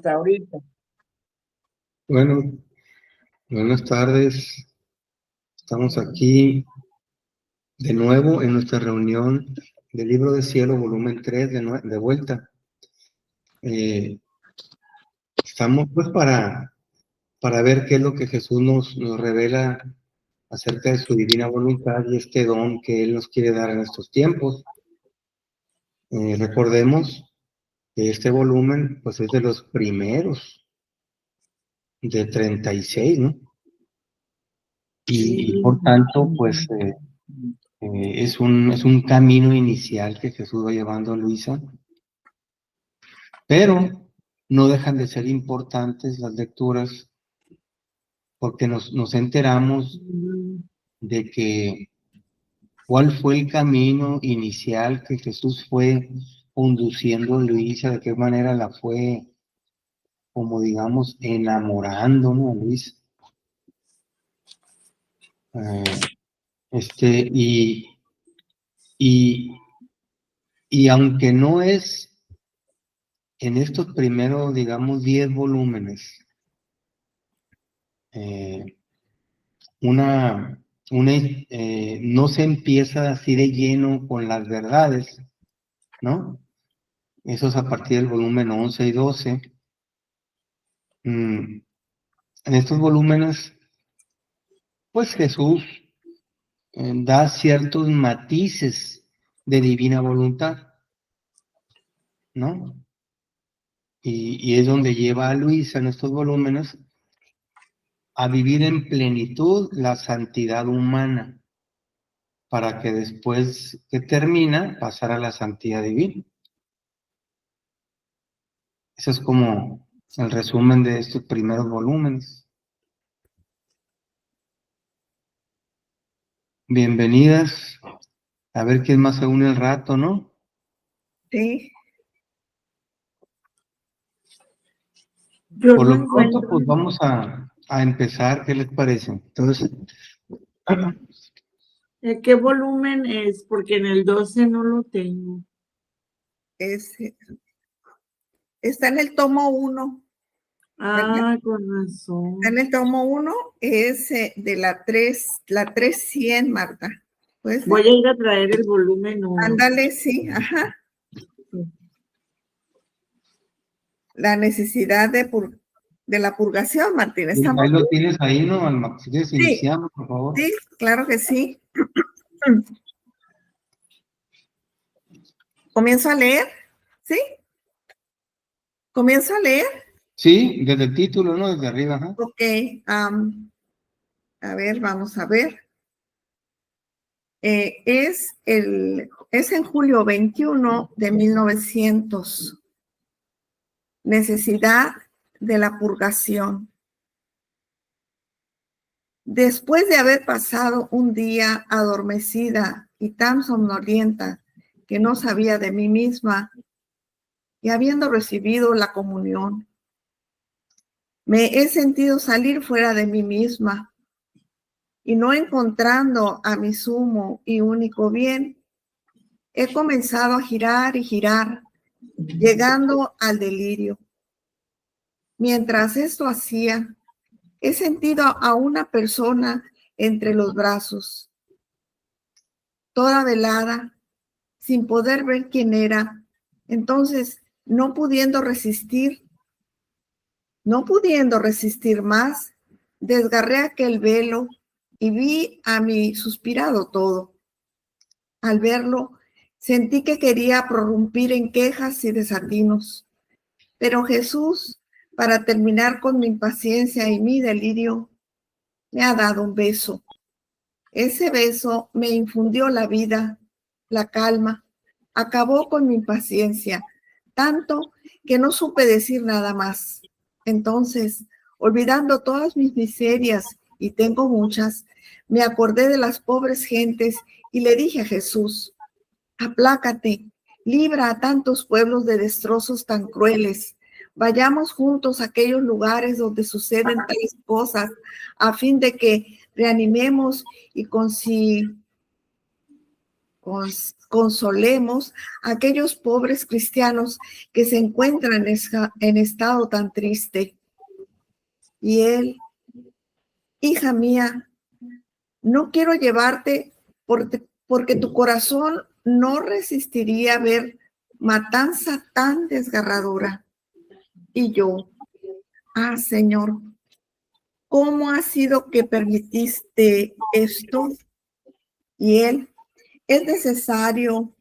hasta ahorita. Bueno, buenas tardes. Estamos aquí de nuevo en nuestra reunión del Libro de Cielo, volumen 3, de vuelta. Estamos pues para ver qué es lo que Jesús nos revela acerca de su divina voluntad y este don que Él nos quiere dar en estos tiempos. Recordemos que este volumen pues es de los primeros de 36, ¿no? Y por tanto, pues es un camino inicial que Jesús va llevando a Luisa, pero no dejan de ser importantes las lecturas porque nos enteramos de que cuál fue el camino inicial que Jesús fue conduciendo a Luisa, de qué manera la fue, como digamos, enamorando, ¿no? A Luisa. Y aunque no es en estos primeros, digamos, 10 volúmenes, no se empieza así de lleno con las verdades, ¿no? Eso es a partir del volumen 11 y 12. En estos volúmenes, pues Jesús da ciertos matices de divina voluntad, ¿no? Y es donde lleva a Luisa en estos volúmenes a vivir en plenitud la santidad humana, para que después que termina, pasar a la santidad divina. Eso es como el resumen de estos primeros volúmenes. Bienvenidas. A ver quién más se une al rato, ¿no? Sí. Por lo pronto, pues vamos a empezar. ¿Qué les parece? Entonces, ¿qué volumen es? Porque en el 12 no lo tengo. Está en el tomo 1. Ah, con razón. Está en el tomo 1, es de la 300, Marta. ¿Puedes Voy a ir a traer el volumen 1. Ándale, sí, ajá. La necesidad de la purgación, Martín. Ahí lo tienes ahí, ¿no, Alma? Si quieres, iniciamos, por favor. Sí, claro que sí. ¿Comienzo a leer? ¿Sí? ¿Comienzo a leer? Sí, desde el título, ¿no? Desde arriba, ajá. Ok. A ver, vamos a ver. Es en julio 21 de 1900. Necesidad de la purgación. Después de haber pasado un día adormecida y tan somnolienta que no sabía de mí misma, y habiendo recibido la comunión, me he sentido salir fuera de mí misma, y no encontrando a mi sumo y único bien, he comenzado a girar y girar, llegando al delirio. Mientras esto hacía, he sentido a una persona entre los brazos, toda velada, sin poder ver quién era. Entonces, no pudiendo resistir más, desgarré aquel velo y vi a mi suspirado todo. Al verlo, sentí que quería prorrumpir en quejas y desatinos. Pero Jesús, para terminar con mi impaciencia y mi delirio, me ha dado un beso. Ese beso me infundió la vida, la calma, acabó con mi impaciencia, tanto que no supe decir nada más. Entonces, olvidando todas mis miserias, y tengo muchas, me acordé de las pobres gentes y le dije a Jesús: aplácate, libra a tantos pueblos de destrozos tan crueles. Vayamos juntos a aquellos lugares donde suceden tales cosas, a fin de que reanimemos y consolemos a aquellos pobres cristianos que se encuentran en estado tan triste. Y él, hija mía, no quiero llevarte porque tu corazón no resistiría ver matanza tan desgarradora. Y yo, Señor, ¿cómo ha sido que permitiste esto? Y él, es necesario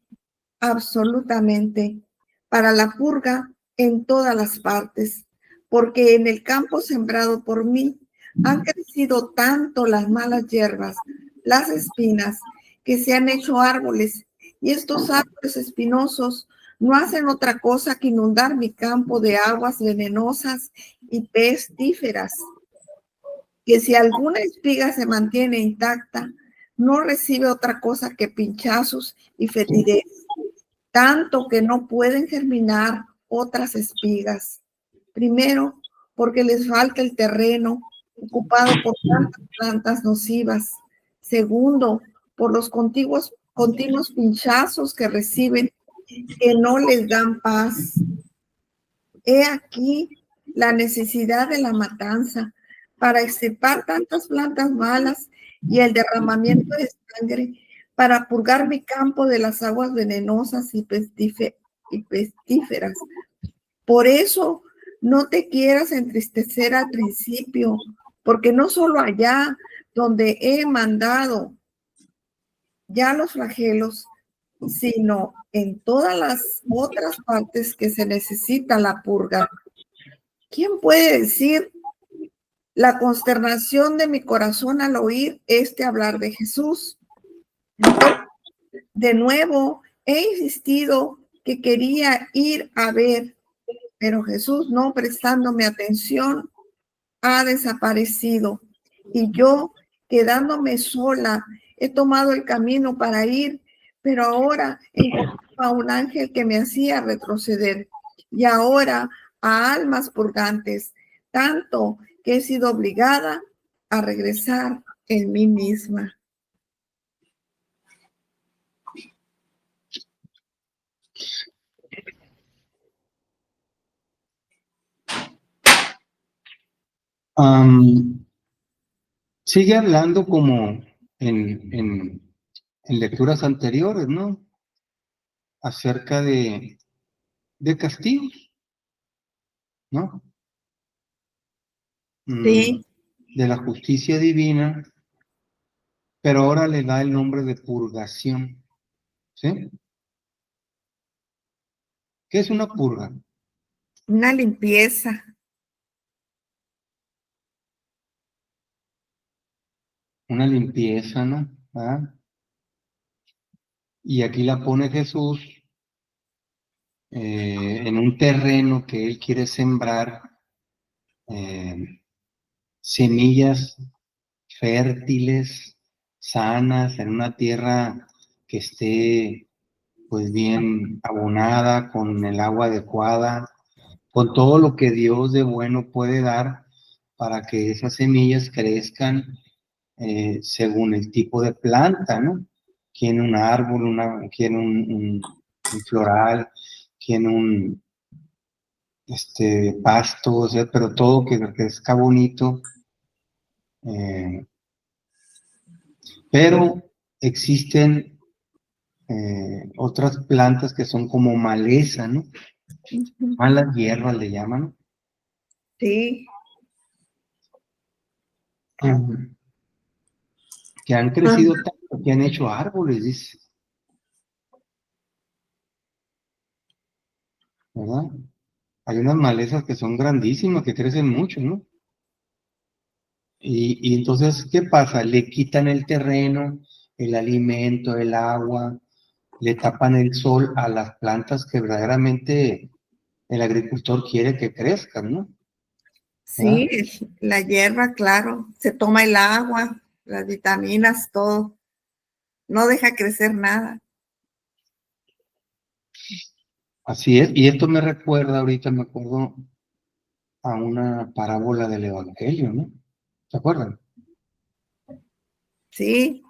absolutamente para la purga en todas las partes, porque en el campo sembrado por mí han crecido tanto las malas hierbas, las espinas, que se han hecho árboles, y estos árboles espinosos no hacen otra cosa que inundar mi campo de aguas venenosas y pestíferas, que si alguna espiga se mantiene intacta, no recibe otra cosa que pinchazos y fetidez, tanto que no pueden germinar otras espigas. Primero, porque les falta el terreno ocupado por tantas plantas nocivas. Segundo, por los continuos pinchazos que reciben, que no les dan paz. He aquí la necesidad de la matanza para extirpar tantas plantas malas y el derramamiento de sangre para purgar mi campo de las aguas venenosas y pestíferas. Por eso no te quieras entristecer al principio, porque no solo allá donde he mandado ya los flagelos, sino en todas las otras partes que se necesita la purga. ¿Quién puede decir la consternación de mi corazón al oír hablar de Jesús? Entonces, de nuevo, he insistido que quería ir a ver, pero Jesús, no prestándome atención, ha desaparecido. Y yo, quedándome sola, he tomado el camino para ir, pero ahora encontraba a un ángel que me hacía retroceder. Y ahora a almas purgantes, tanto que he sido obligada a regresar en mí misma. Sigue hablando como en lecturas anteriores, ¿no? Acerca de castigos, ¿no? Sí. De la justicia divina, pero ahora le da el nombre de purgación, ¿sí? ¿Qué es una purga? Una limpieza. Una limpieza, ¿no? ¿Ah? Y aquí la pone Jesús en un terreno que él quiere sembrar semillas fértiles, sanas, en una tierra que esté pues bien abonada, con el agua adecuada, con todo lo que Dios de bueno puede dar para que esas semillas crezcan según el tipo de planta, ¿no? Quién un árbol, quién un floral, quién un pasto, o sea, pero todo que crezca bonito. Pero existen otras plantas que son como maleza, ¿no? Malas hierbas le llaman. Sí. Que han crecido tanto, que han hecho árboles, dice. ¿Verdad? Hay unas malezas que son grandísimas, que crecen mucho, ¿no? Y entonces, ¿qué pasa? Le quitan el terreno, el alimento, el agua, le tapan el sol a las plantas que verdaderamente el agricultor quiere que crezcan, ¿no? Sí, la hierba, claro, se toma el agua, las vitaminas, todo. No deja crecer nada. Así es, y esto me recuerda, ahorita me acuerdo a una parábola del Evangelio, ¿no? ¿Se acuerdan? Sí,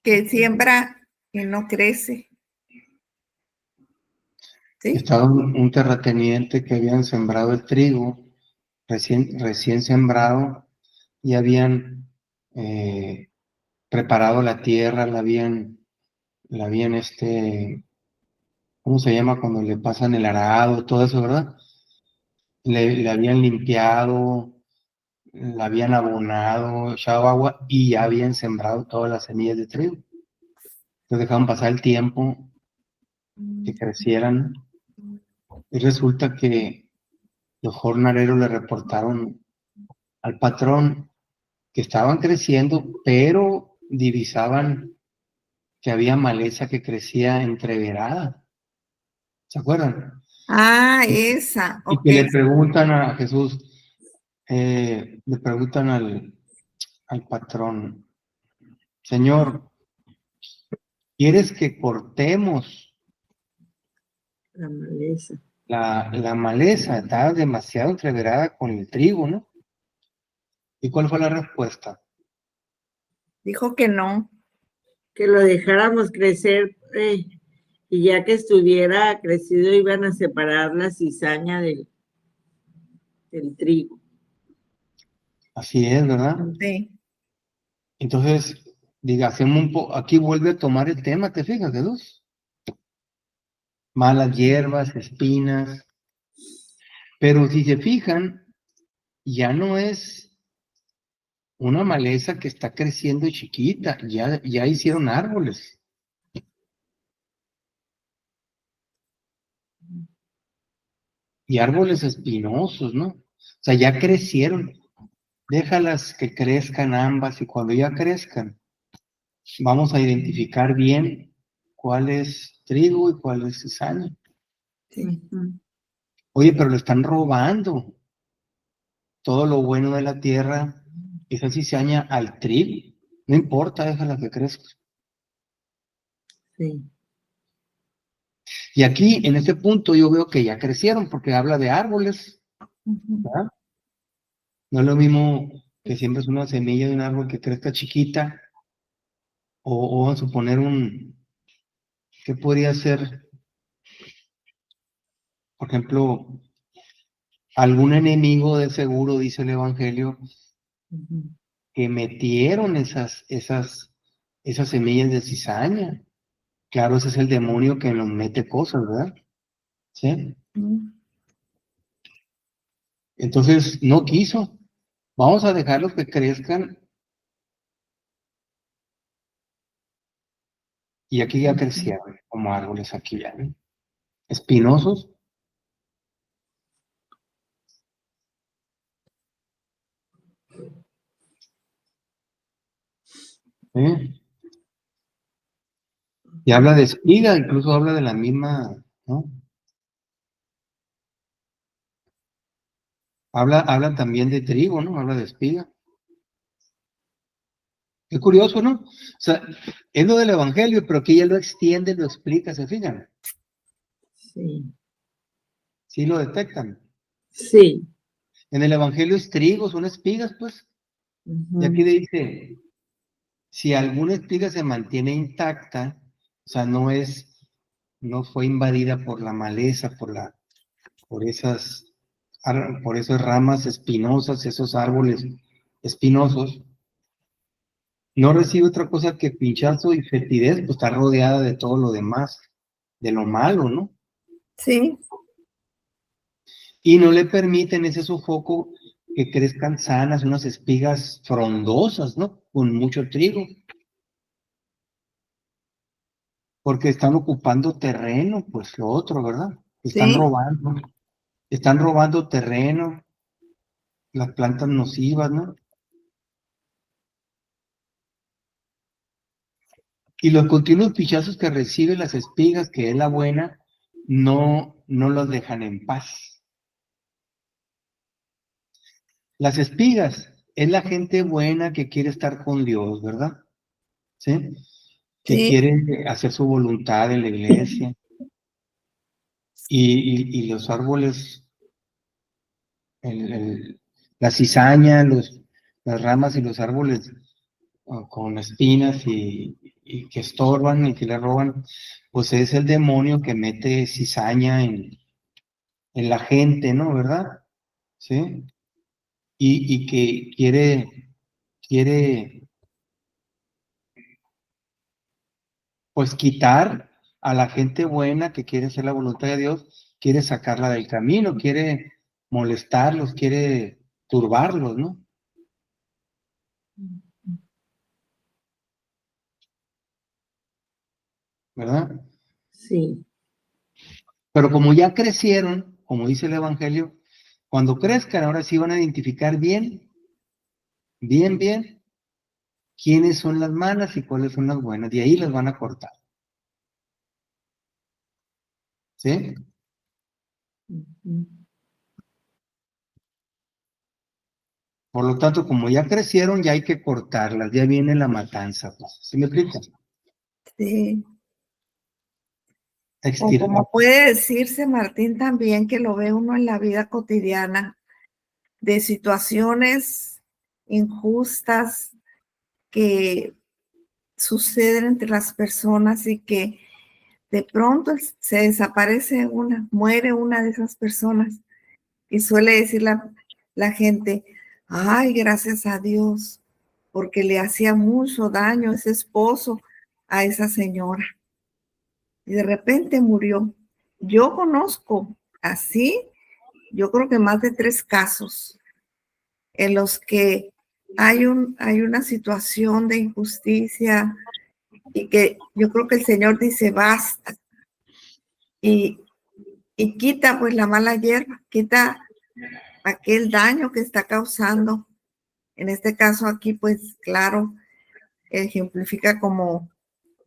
que siembra y no crece. ¿Sí? Estaba un terrateniente que habían sembrado el trigo, recién sembrado, y habían preparado la tierra, la habían ¿cómo se llama cuando le pasan el arado, todo eso, verdad? Le habían limpiado, la habían abonado, echado agua y ya habían sembrado todas las semillas de trigo. Entonces dejaban pasar el tiempo, que crecieran, y resulta que los jornaleros le reportaron al patrón que estaban creciendo, pero divisaban que había maleza que crecía entreverada. ¿Se acuerdan? Ah, esa, Y ok. que le preguntan a Jesús, le preguntan al patrón, Señor, ¿quieres que cortemos La maleza. la maleza? Está demasiado entreverada con el trigo, ¿no? ¿Y cuál fue la respuesta? Dijo que no. Que lo dejáramos crecer y ya que estuviera crecido iban a separar la cizaña del trigo. Así es, ¿verdad? Sí. Entonces, diga, aquí vuelve a tomar el tema, ¿te fijas, Jesús? Malas hierbas, espinas, pero si se fijan, ya no es una maleza que está creciendo chiquita, ya hicieron árboles. Y árboles espinosos, ¿no? O sea, ya crecieron. Déjalas que crezcan ambas y cuando ya crezcan, vamos a identificar bien cuál es trigo y cuál es cizaña. Sí. Oye, pero le están robando todo lo bueno de la tierra, esa cizaña al trigo. No importa, déjala que crezca. Sí. Y aquí, en este punto, yo veo que ya crecieron porque habla de árboles, Ujú. ¿verdad? No es lo mismo que siembres una semilla de un árbol que crezca chiquita, o vamos a suponer ¿qué podría ser? Por ejemplo, algún enemigo de seguro, dice el Evangelio, Ujú. que metieron esas semillas de cizaña. Claro, ese es el demonio que nos mete cosas, ¿verdad? ¿Sí? Entonces, no quiso. Vamos a dejarlos que crezcan. Y aquí ya crecieron como árboles aquí ya, ¿eh? Espinosos. ¿Eh? Y habla de espiga, incluso habla de la misma, ¿no? Habla también de trigo, ¿no? Habla de espiga. Qué curioso, ¿no? O sea, es lo del Evangelio, pero que ella lo extiende, lo explica, ¿se fijan? Sí. Sí lo detectan. Sí. En el Evangelio es trigo, son espigas, pues. Y aquí Ujú. dice, si alguna espiga se mantiene intacta, o sea, no fue invadida por la maleza, por esas ramas espinosas, esos árboles espinosos, no recibe otra cosa que pinchazo y fetidez, pues está rodeada de todo lo demás, de lo malo, ¿no? Sí. Y no le permiten ese sofoco que crezcan sanas, unas espigas frondosas, ¿no? Con mucho trigo, porque están ocupando terreno, pues lo otro, ¿verdad? Sí. Están robando terreno, las plantas nocivas, ¿no? Y los continuos pichazos que reciben las espigas, que es la buena, no los dejan en paz. Las espigas es la gente buena que quiere estar con Dios, ¿verdad? ¿Sí? Que Sí. quiere hacer su voluntad en la iglesia. Y los árboles, la cizaña, las ramas y los árboles con espinas y y que estorban y que le roban, pues es el demonio que mete cizaña en la gente, ¿no? ¿Verdad? ¿Sí? Y que quiere, pues quitar a la gente buena que quiere hacer la voluntad de Dios, quiere sacarla del camino, quiere molestarlos, quiere turbarlos, ¿no? ¿Verdad? Sí. Pero como ya crecieron, como dice el Evangelio, cuando crezcan, ahora sí van a identificar bien, quiénes son las malas y cuáles son las buenas, y ahí las van a cortar. ¿Sí? Por lo tanto, como ya crecieron, ya hay que cortarlas, ya viene la matanza, pues. ¿Sí me explico? Sí. O Extirpar. como puede decirse, Martín, también que lo ve uno en la vida cotidiana, de situaciones injustas que suceden entre las personas y que de pronto se desaparece una, muere una de esas personas y suele decir la gente, ay, gracias a Dios, porque le hacía mucho daño ese esposo a esa señora. Y de repente murió. Yo conozco así, yo creo que más de 3 casos en los que hay una situación de injusticia y que yo creo que el Señor dice basta y quita pues la mala hierba, quita aquel daño que está causando. En este caso aquí pues claro, ejemplifica como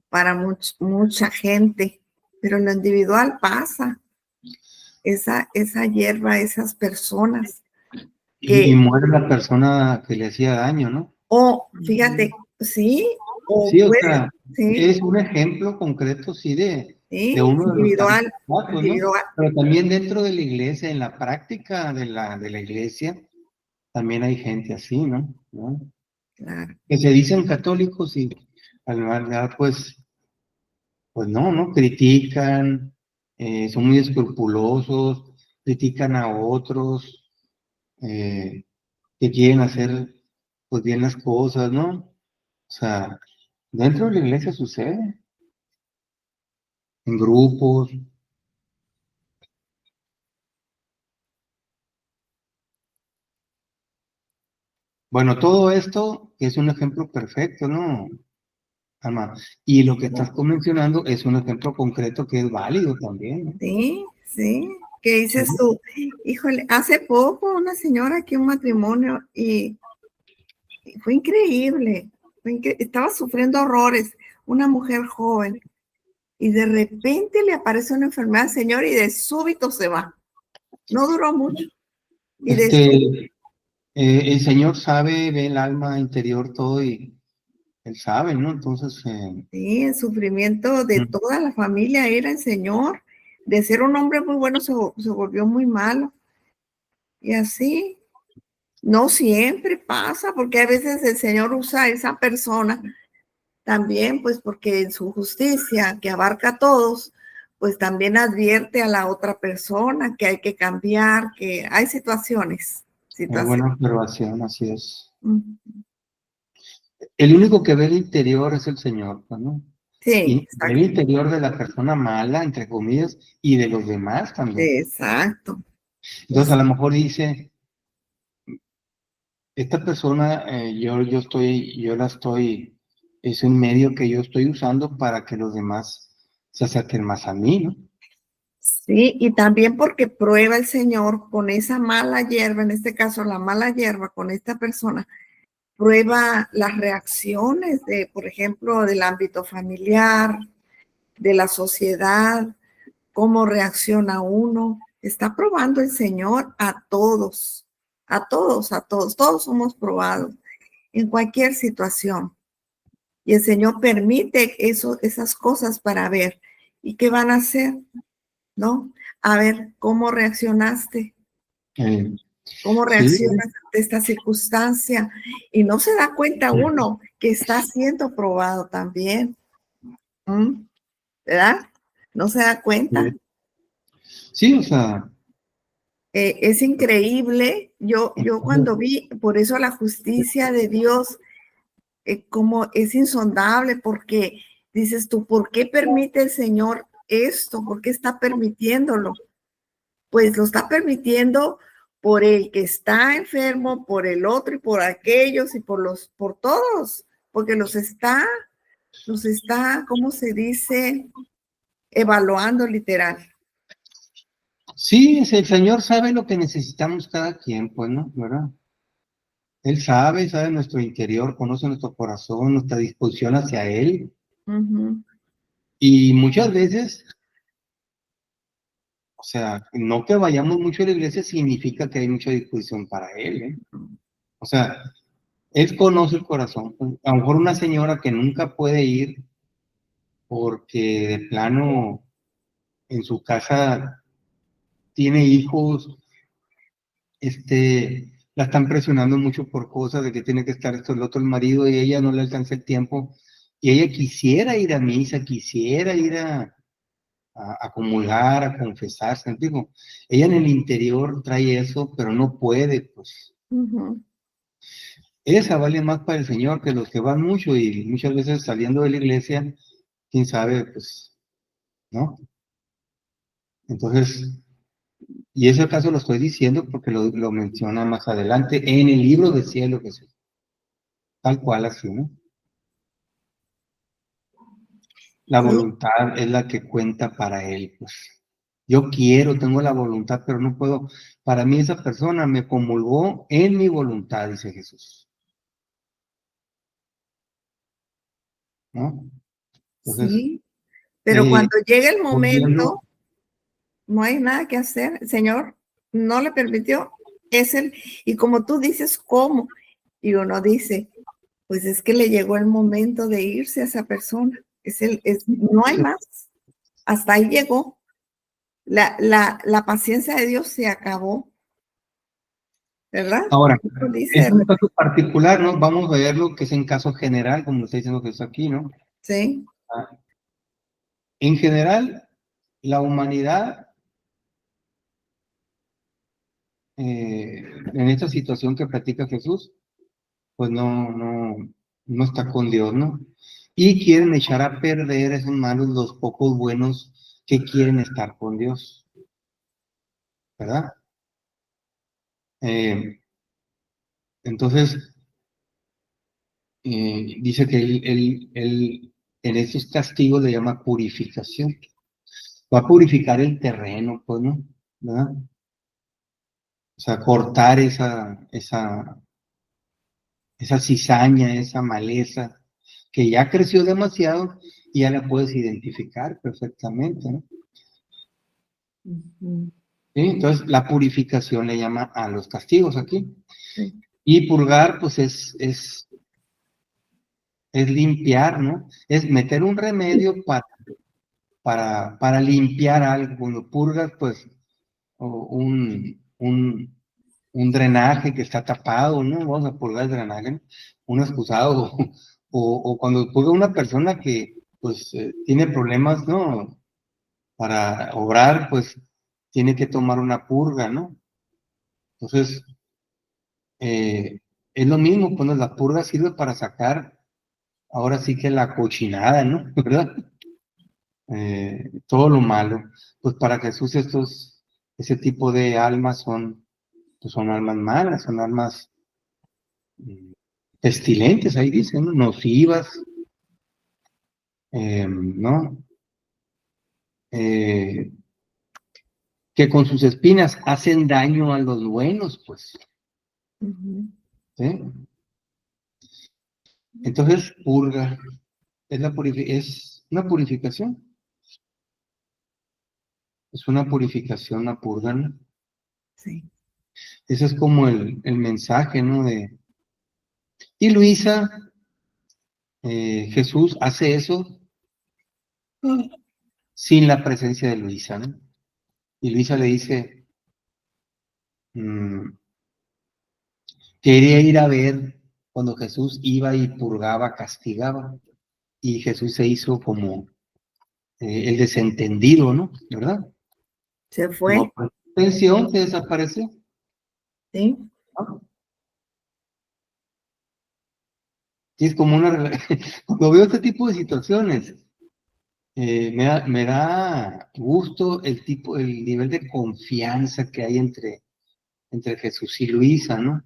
para mucha gente, pero en lo individual pasa esa hierba, esas personas Y que, muere la persona que le hacía daño, ¿no? o fíjate, sí, o Sí, o puede, sea, sí, es un ejemplo concreto, sí, de sí, uno de los tantos individual, casos, ¿no? individual, Pero también dentro de la iglesia, en la práctica de la iglesia, también hay gente así, ¿no? claro. Que se dicen católicos y a la verdad, pues no, critican, son muy escrupulosos, critican a otros, eh, que quieren hacer pues bien las cosas, ¿no? O sea, dentro de la iglesia sucede, en grupos. Bueno, todo esto es un ejemplo perfecto, ¿no, Alma? Y lo que estás mencionando es un ejemplo concreto que es válido también, ¿no? Sí, sí. ¿Qué dices Sí. tú? Híjole, hace poco una señora aquí, un matrimonio, y fue increíble. Estaba sufriendo horrores, una mujer joven, y de repente le aparece una enfermedad al señor y de súbito se va. No duró mucho. Y de súbito, Este, el Señor sabe, ve el alma interior todo y Él sabe, ¿no? Entonces, sí, el sufrimiento de toda la familia era el señor. De ser un hombre muy bueno se volvió muy malo. Y así. No siempre pasa, porque a veces el Señor usa a esa persona también, pues porque en su justicia, que abarca a todos, pues también advierte a la otra persona que hay que cambiar, que hay situaciones. es buena observación, así es. Mm, El único que ve el interior es el Señor, pues, ¿no? sí, Y ve el exacto. interior de la persona mala, entre comillas, y de los demás también. Exacto. Entonces, a lo mejor dice, esta persona, es un medio que yo estoy usando para que los demás se acerquen más a mí, ¿no? Sí, y también porque prueba el Señor con esa mala hierba, en este caso la mala hierba con esta persona, prueba las reacciones de, por ejemplo, del ámbito familiar, de la sociedad, cómo reacciona uno. Está probando el Señor a todos, a todos, a todos. Todos somos probados en cualquier situación. Y el Señor permite esas cosas para ver. ¿Y qué van a hacer? ¿No? A ver cómo reaccionaste, Eh, cómo sí, reaccionas ante esta circunstancia. Y no se da cuenta uno que está siendo probado también. ¿Verdad? ¿No se da cuenta? Sí, o sea, Es increíble. Yo cuando vi, por eso la justicia de Dios, como es insondable, porque dices tú, ¿por qué permite el Señor esto? ¿Por qué está permitiéndolo? Pues lo está permitiendo por el que está enfermo, por el otro y por aquellos y por todos, porque los está, ¿cómo se dice? Evaluando literal. sí, el Señor sabe lo que necesitamos cada quien, pues, ¿no? ¿Verdad? Él sabe nuestro interior, conoce nuestro corazón, nuestra disposición hacia Él. Ujú. Y muchas veces, o sea, no que vayamos mucho a la iglesia significa que hay mucha disposición para Él, ¿eh? O sea, Él conoce el corazón. A lo mejor una señora que nunca puede ir porque de plano en su casa tiene hijos, la están presionando mucho por cosas de que tiene que estar esto, el otro, el marido, y ella no le alcanza el tiempo. Y ella quisiera ir a misa, quisiera ir a comulgar, a confesarse. Digo, ella en el interior trae eso, pero no puede, pues. Ujú. Esa vale más para el Señor que los que van mucho y muchas veces saliendo de la iglesia, quién sabe, pues, ¿no? Entonces, y ese caso lo estoy diciendo porque lo menciona más adelante en el libro del cielo, Jesús. Tal cual así, ¿no? La Sí, voluntad es la que cuenta para él, pues. Yo quiero, tengo la voluntad, pero no puedo. Para mí esa persona me comulgó en mi voluntad, dice Jesús, ¿no? Entonces, sí, pero cuando llega el momento, volviendo, no hay nada que hacer. El Señor no le permitió. Es el, y como tú dices, ¿cómo? Y uno dice, pues es que le llegó el momento de irse a esa persona. No hay más. Hasta ahí llegó. La paciencia de Dios se acabó, ¿verdad? ahora, Eso es dice, un caso particular, ¿no? Vamos a ver lo que es en caso general, como está diciendo Jesús aquí, ¿no? sí. Ah, en general, la humanidad, en esta situación que platica Jesús, pues no está con Dios, ¿no? Y quieren echar a perder esos malos los pocos buenos que quieren estar con Dios, ¿verdad? Eh, entonces, dice que él en esos castigos le llama purificación. Va a purificar el terreno, pues, ¿no? ¿Verdad? O sea, cortar esa cizaña, esa maleza que ya creció demasiado y ya la puedes identificar perfectamente, ¿no? Ujú. ¿Sí? Entonces, la purificación le llama a los castigos aquí. Sí. Y purgar, pues es limpiar, ¿no? Es meter un remedio para limpiar algo. Cuando purgas, pues, o un drenaje que está tapado, ¿no? Vamos a purgar el drenaje, ¿no? Un excusado, o cuando purga una persona que, pues, tiene problemas, ¿no? Para obrar, pues, tiene que tomar una purga, ¿no? Entonces, es lo mismo, pues, ¿no? La purga sirve para sacar, ahora sí que la cochinada, ¿no? ¿Verdad? Todo lo malo. Pues para Jesús ese tipo de almas pues son almas malas, son almas pestilentes, ahí dicen, ¿no? Nocivas, ¿no? Eh, que con sus espinas hacen daño a los buenos, pues, Ujú. ¿sí? Entonces, purga, es una purificación, es una purificación, una purga, ¿no? Sí. Ese es como el mensaje, ¿no? Y Luisa, Jesús hace eso sin la presencia de Luisa, ¿no? Y Luisa le dice, mm, quería ir a ver cuando Jesús iba y purgaba, castigaba. Y Jesús se hizo como el desentendido, ¿no? ¿Verdad? Se fue, No prestó atención, se desapareció. ¿sí? ¿No? Sí, es como cuando veo este tipo de situaciones, me da gusto el nivel de confianza que hay entre Jesús y Luisa, ¿no?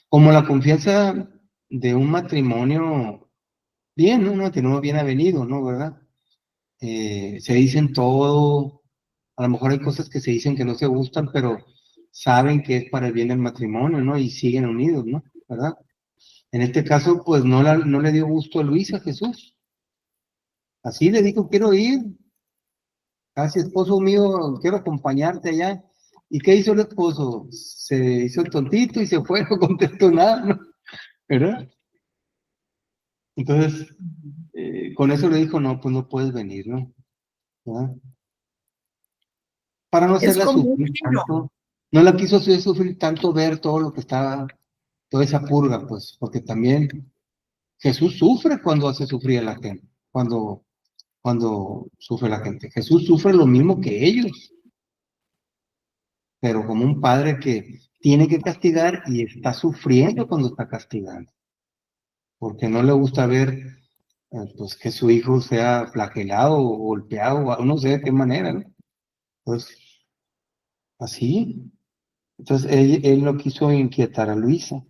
Como la confianza de un matrimonio bien, ¿no? Un matrimonio bien avenido, ¿no? ¿Verdad? Se dicen todo, a lo mejor hay cosas que se dicen que no se gustan, pero saben que es para el bien del matrimonio, ¿no? Y siguen unidos, ¿no? ¿Verdad? En este caso, pues no le dio gusto a Luisa, a Jesús. Así le dijo, quiero ir, casi esposo mío, quiero acompañarte allá. ¿Y qué hizo el esposo? Se hizo el tontito y se fue, no contestó nada, ¿no? ¿Verdad? Entonces, con eso le dijo, no, pues no puedes venir, ¿no? ¿Verdad? Para no Es hacerla como un sufrir niño. tanto, no la quiso hacer sufrir tanto ver todo lo que estaba, toda esa purga, pues, porque también Jesús sufre cuando hace sufrir a la gente, cuando sufre la gente. Jesús sufre lo mismo que ellos, pero como un padre que tiene que castigar y está sufriendo cuando está castigando, porque no le gusta ver pues que su hijo sea flagelado o golpeado, o no sé de qué manera, ¿no? Pues así. Entonces él no quiso inquietar a Luisa.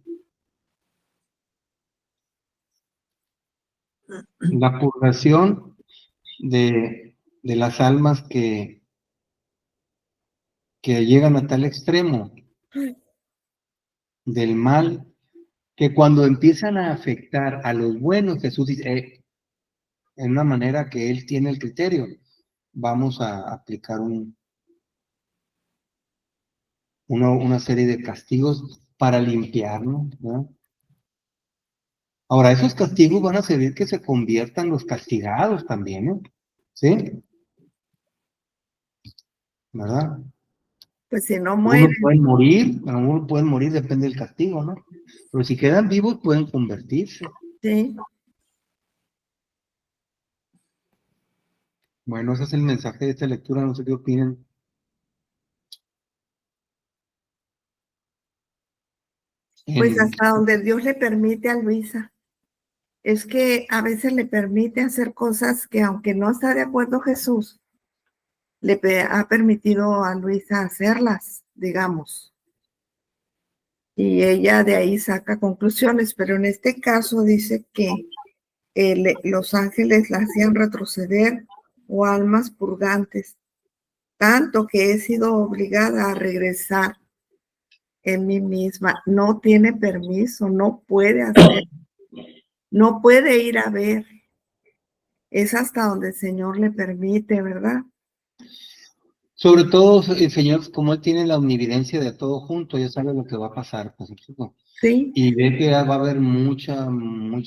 La purgación de las almas que llegan a tal extremo del mal, que cuando empiezan a afectar a los buenos, Jesús dice, en una manera que él tiene el criterio, vamos a aplicar una serie de castigos para limpiarnos, ¿no? Ahora, esos castigos van a servir que se conviertan los castigados también, ¿no? ¿Sí? ¿Verdad? Pues si no Algunos mueren, pueden morir, depende del castigo, ¿no? Pero si quedan vivos pueden convertirse. ¿sí? Bueno, ese es el mensaje de esta lectura, no sé qué opinan. Pues En- hasta donde Dios le permite a Luisa. Es que a veces le permite hacer cosas que aunque no está de acuerdo Jesús, ha permitido a Luisa hacerlas, digamos. Y ella de ahí saca conclusiones, pero en este caso dice que los ángeles la hacían retroceder o almas purgantes, tanto que he sido obligada a regresar en mí misma. No tiene permiso, no puede hacer, no puede ir a ver. Es hasta donde el Señor le permite, ¿verdad? Sobre todo el Señor, como Él tiene la omnividencia de todo junto, ya sabe lo que va a pasar, pues, ¿no? Sí. Y ve que va a haber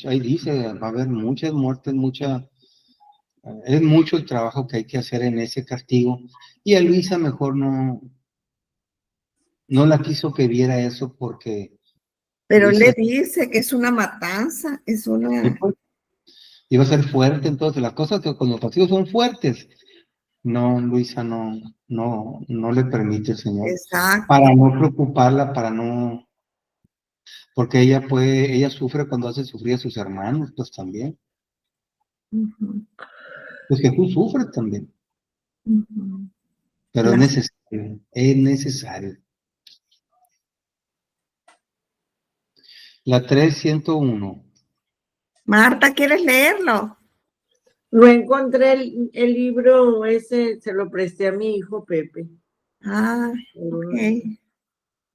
ahí dice, va a haber muchas muertes, es mucho el trabajo que hay que hacer en ese castigo. Y a Luisa mejor no la quiso que viera eso porque Pero él le Luisa dice que es una matanza, es una... pues, iba a ser fuerte, entonces las cosas que con los castigos son fuertes. No, Luisa no le permite el Señor. Para Exacto. no preocuparla, porque ella sufre cuando hace sufrir a sus hermanos, pues también. Ujú, Pues Jesús sufre también, ujú. pero es Las- necesario, es necesario. La 301. Marta, ¿quieres leerlo? Lo encontré el libro ese, se lo presté a mi hijo Pepe. Ah, ok.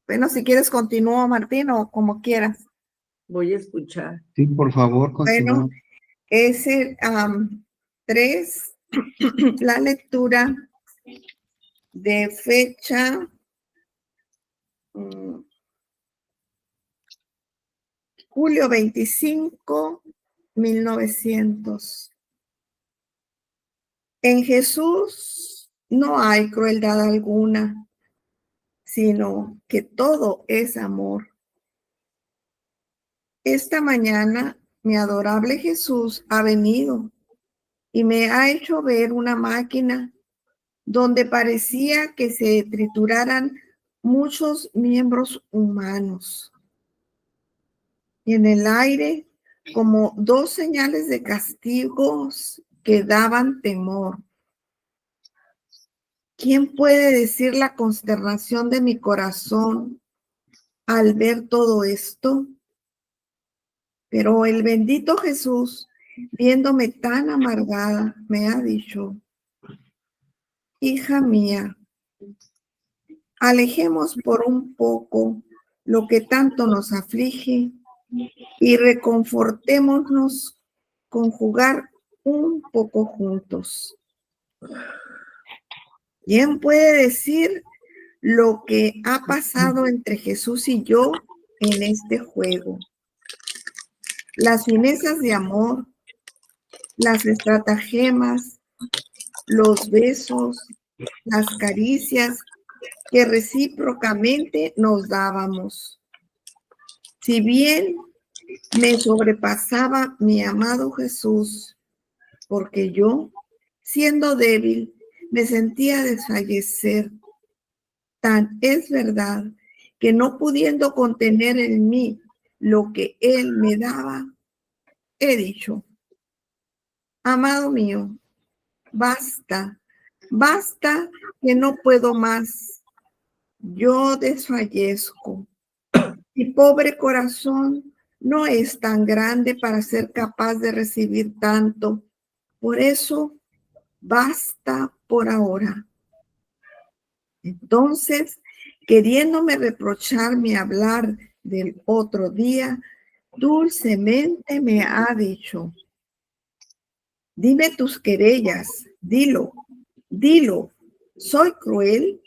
Bueno, si quieres continúo, Martín, o como quieras. Voy a escuchar. Sí, por favor, Bueno, continúa. es el 3, la lectura de fecha julio 25, 1900. En Jesús no hay crueldad alguna, sino que todo es amor. Esta mañana mi adorable Jesús ha venido y me ha hecho ver una máquina donde parecía que se trituraran muchos miembros humanos. Y en el aire, como dos señales de castigos que daban temor. ¿Quién puede decir la consternación de mi corazón al ver todo esto? Pero el bendito Jesús, viéndome tan amargada, me ha dicho: hija mía, alejemos por un poco lo que tanto nos aflige y reconfortémonos con jugar un poco juntos. ¿Quién puede decir lo que ha pasado entre Jesús y yo en este juego? Las finezas de amor, las estratagemas, los besos, las caricias que recíprocamente nos dábamos. Si bien me sobrepasaba mi amado Jesús, porque yo, siendo débil, me sentía desfallecer. Tan es verdad que no pudiendo contener en mí lo que Él me daba, he dicho: amado mío, basta, basta, que no puedo más. Yo desfallezco. Mi pobre corazón no es tan grande para ser capaz de recibir tanto. Por eso, basta por ahora. Entonces, queriéndome reprochar mi hablar del otro día, dulcemente me ha dicho: dime tus querellas, dilo, dilo, ¿soy cruel?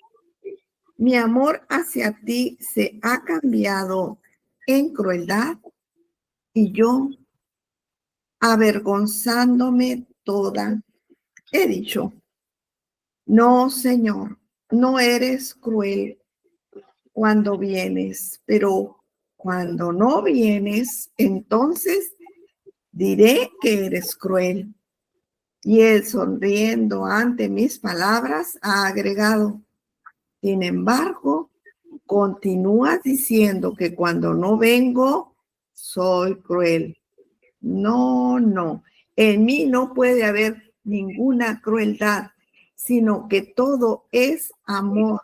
Mi amor hacia ti se ha cambiado en crueldad y yo, avergonzándome toda, he dicho: no, Señor, no eres cruel cuando vienes, pero cuando no vienes, entonces diré que eres cruel. Y él, sonriendo ante mis palabras, ha agregado: sin embargo, continúas diciendo que cuando no vengo, soy cruel. No, no, en mí no puede haber ninguna crueldad, sino que todo es amor.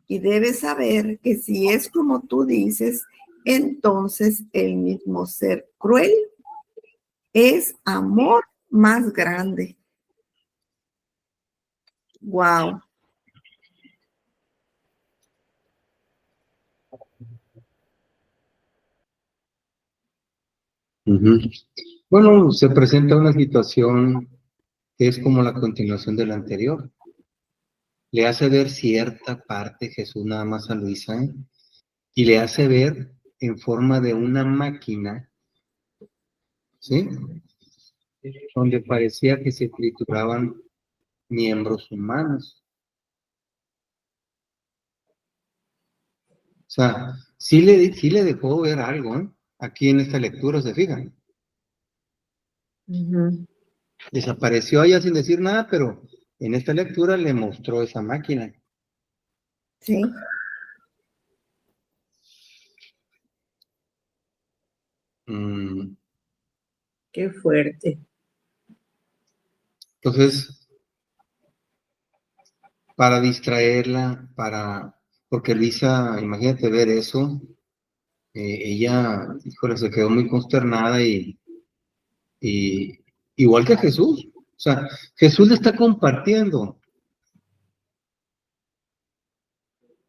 Y debes saber que si es como tú dices, entonces el mismo ser cruel es amor más grande. Wow. Bueno, se presenta una situación que es como la continuación de la anterior. Le hace ver cierta parte Jesús nada más a Luisa, y le hace ver en forma de una máquina, ¿sí? Donde parecía que se trituraban miembros humanos. O sea, sí le dejó ver algo, ¿eh? Aquí en esta lectura, ¿se fijan? Desapareció ella sin decir nada, pero en esta lectura le mostró esa máquina. Sí. Qué fuerte. Entonces, para distraerla, porque Luisa, imagínate ver eso, ella, híjole, se quedó muy consternada y igual que Jesús. O sea, Jesús le está compartiendo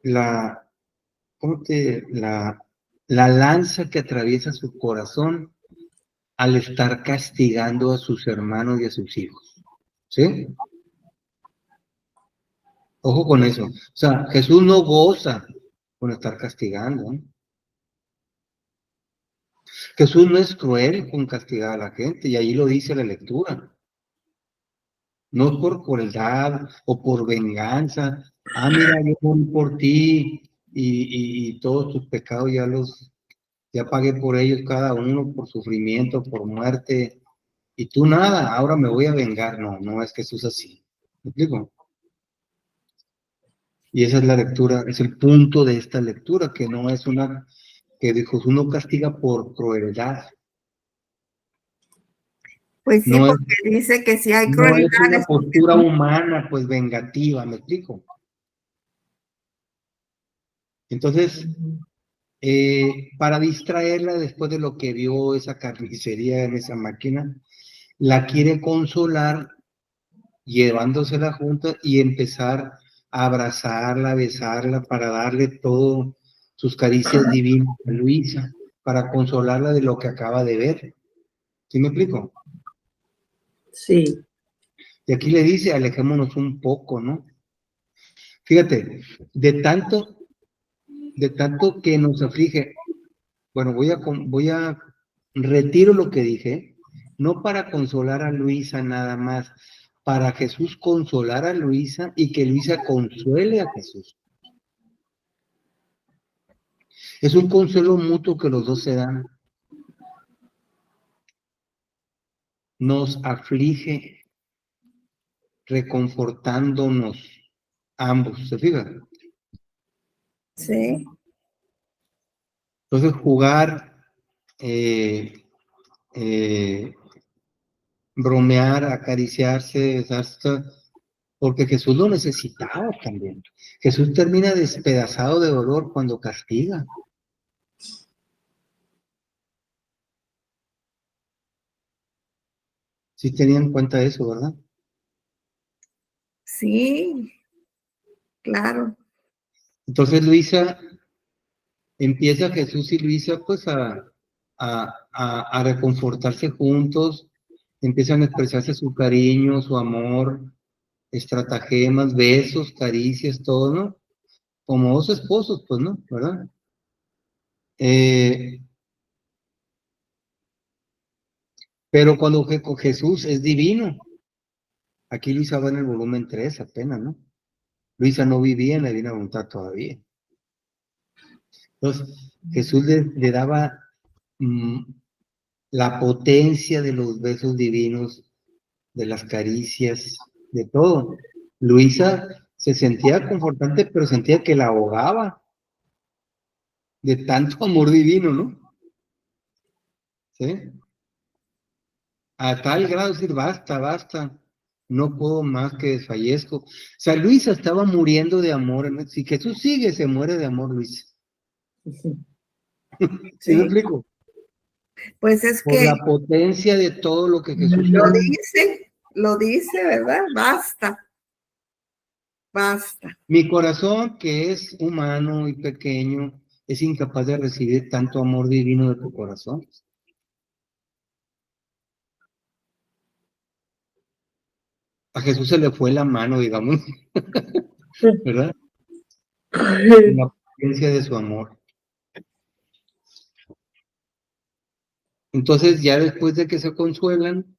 la lanza que atraviesa su corazón al estar castigando a sus hermanos y a sus hijos. ¿Sí? Ojo con eso. O sea, Jesús no goza con estar castigando. Jesús no es cruel con castigar a la gente, y ahí lo dice la lectura. No es por crueldad o por venganza. Ah, mira, yo morí por ti y todos tus pecados ya pagué por ellos cada uno, por sufrimiento, por muerte. y tú nada, ahora me voy a vengar. No, no es Jesús así. ¿Me explico? Y esa es la lectura, es el punto de esta lectura, que no es una, que Jesús no castiga por crueldad. Pues sí, No es, porque dice que si hay no es crueldad una es porque postura humana, pues vengativa, ¿me explico? Entonces, para distraerla después de lo que vio esa carnicería en esa máquina, la quiere consolar llevándosela junta y empezar a abrazarla, a besarla, para darle todo sus caricias divinas a Luisa, para consolarla de lo que acaba de ver. ¿Sí me explico? Sí. Y aquí le dice, alejémonos un poco, ¿no? Fíjate, de tanto que nos aflige, bueno, voy a retiro lo que dije, no para consolar a Luisa nada más, para Jesús consolar a Luisa y que Luisa consuele a Jesús. Es un consuelo mutuo que los dos se dan. Nos aflige reconfortándonos ambos, ¿se fijan? sí, Entonces jugar, bromear, acariciarse, besarse, porque Jesús lo necesitaba también. Jesús termina despedazado de dolor cuando castiga. Sí tenía en cuenta eso, ¿verdad? sí, claro. Entonces Luisa, empieza Jesús y Luisa pues a reconfortarse juntos, empiezan a expresarse su cariño, su amor, estratagemas, besos, caricias, todo, ¿no? Como dos esposos, pues, ¿no? ¿Verdad? Pero cuando Jesús es divino, aquí Luisa va en el volumen 3 apenas, ¿no? Luisa no vivía en la divina voluntad todavía. Entonces, Jesús le daba la potencia de los besos divinos, de las caricias, de todo. Luisa se sentía confortante, pero sentía que la ahogaba de tanto amor divino, ¿no? ¿Sí? A tal grado de decir, basta, basta, no puedo más que desfallezco. O sea, Luisa estaba muriendo de amor. Si Jesús sigue, se muere de amor, Luisa. ¿Sí me Sí, explico? pues es Por que la potencia de todo lo que Jesús hizo. lo dice, ¿verdad? Basta, basta. Mi corazón, que es humano y pequeño, es incapaz de recibir tanto amor divino de tu corazón. A Jesús se le fue la mano, digamos, ¿verdad? En la potencia de su amor. Entonces, ya después de que se consuelan,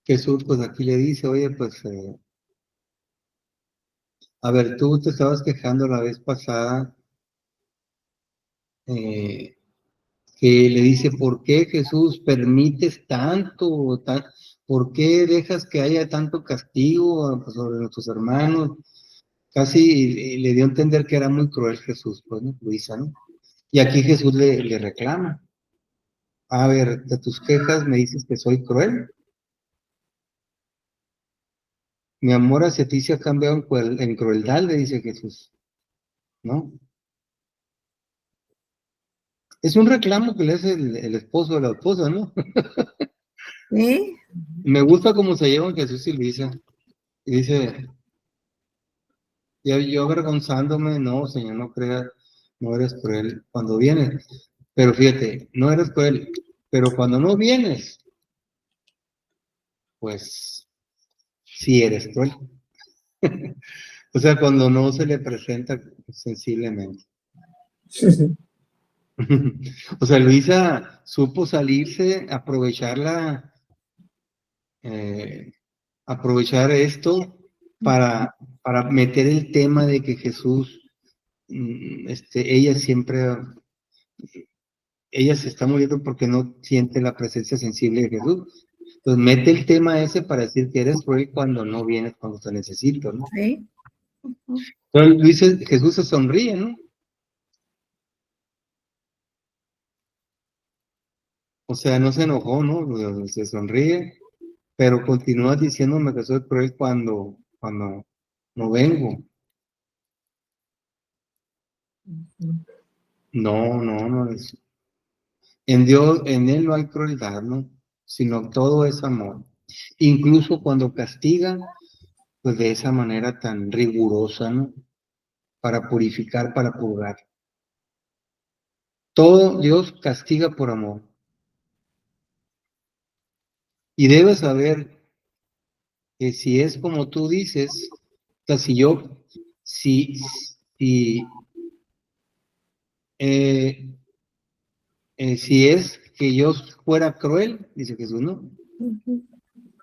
Jesús, pues aquí le dice, oye, pues, a ver, tú te estabas quejando la vez pasada, que le dice, ¿por qué Jesús permites tanto? ¿Por qué dejas que haya tanto castigo pues, sobre nuestros hermanos? Casi le dio a entender que era muy cruel Jesús, pues, ¿no? Luisa, ¿no? Y aquí Jesús le reclama. A ver, de tus quejas me dices que soy cruel. Mi amor hacia ti se ha cambiado en crueldad, le dice Jesús, ¿no? Es un reclamo que le hace el esposo a la esposa, ¿no? ¿Sí? Me gusta cómo se llevan Jesús y Luisa. Y dice, yo avergonzándome, no, Señor, no creas, no eres cruel cuando vienes. Pero fíjate, no eres cruel, pero cuando no vienes, pues sí eres cruel. O sea, cuando no se le presenta sensiblemente. O sea, Luisa supo salirse, aprovechar esto para para meter el tema de que Jesús, ella se está muriendo porque no siente la presencia sensible de Jesús. Entonces mete el tema ese para decir que eres cruel cuando no vienes, cuando te necesito, ¿no? Sí. Entonces Jesús se sonríe, ¿no? O sea, no se enojó, ¿no? Se sonríe, pero continúa diciéndome que soy cruel cuando no vengo. No es. En Dios, en Él no hay crueldad, ¿no? Sino todo es amor. Incluso cuando castiga, pues de esa manera tan rigurosa, ¿no? Para purificar, para purgar. Todo Dios castiga por amor. Y debes saber que si es como tú dices, o sea, si es que yo fuera cruel, dice Jesús, ¿no?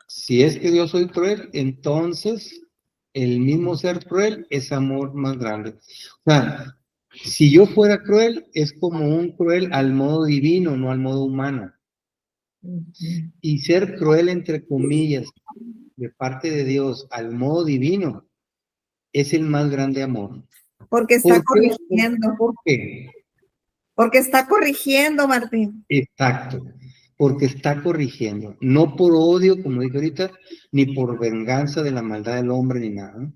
Si es que yo soy cruel, entonces el mismo ser cruel es amor más grande. O sea, si yo fuera cruel, es como un cruel al modo divino, no al modo humano. Y ser cruel, entre comillas, de parte de Dios al modo divino, es el más grande amor. Porque está corrigiendo. ¿Por qué? Porque está corrigiendo, Martín. Exacto, porque está corrigiendo, no por odio, como dije ahorita, ni por venganza de la maldad del hombre, ni nada, ¿no?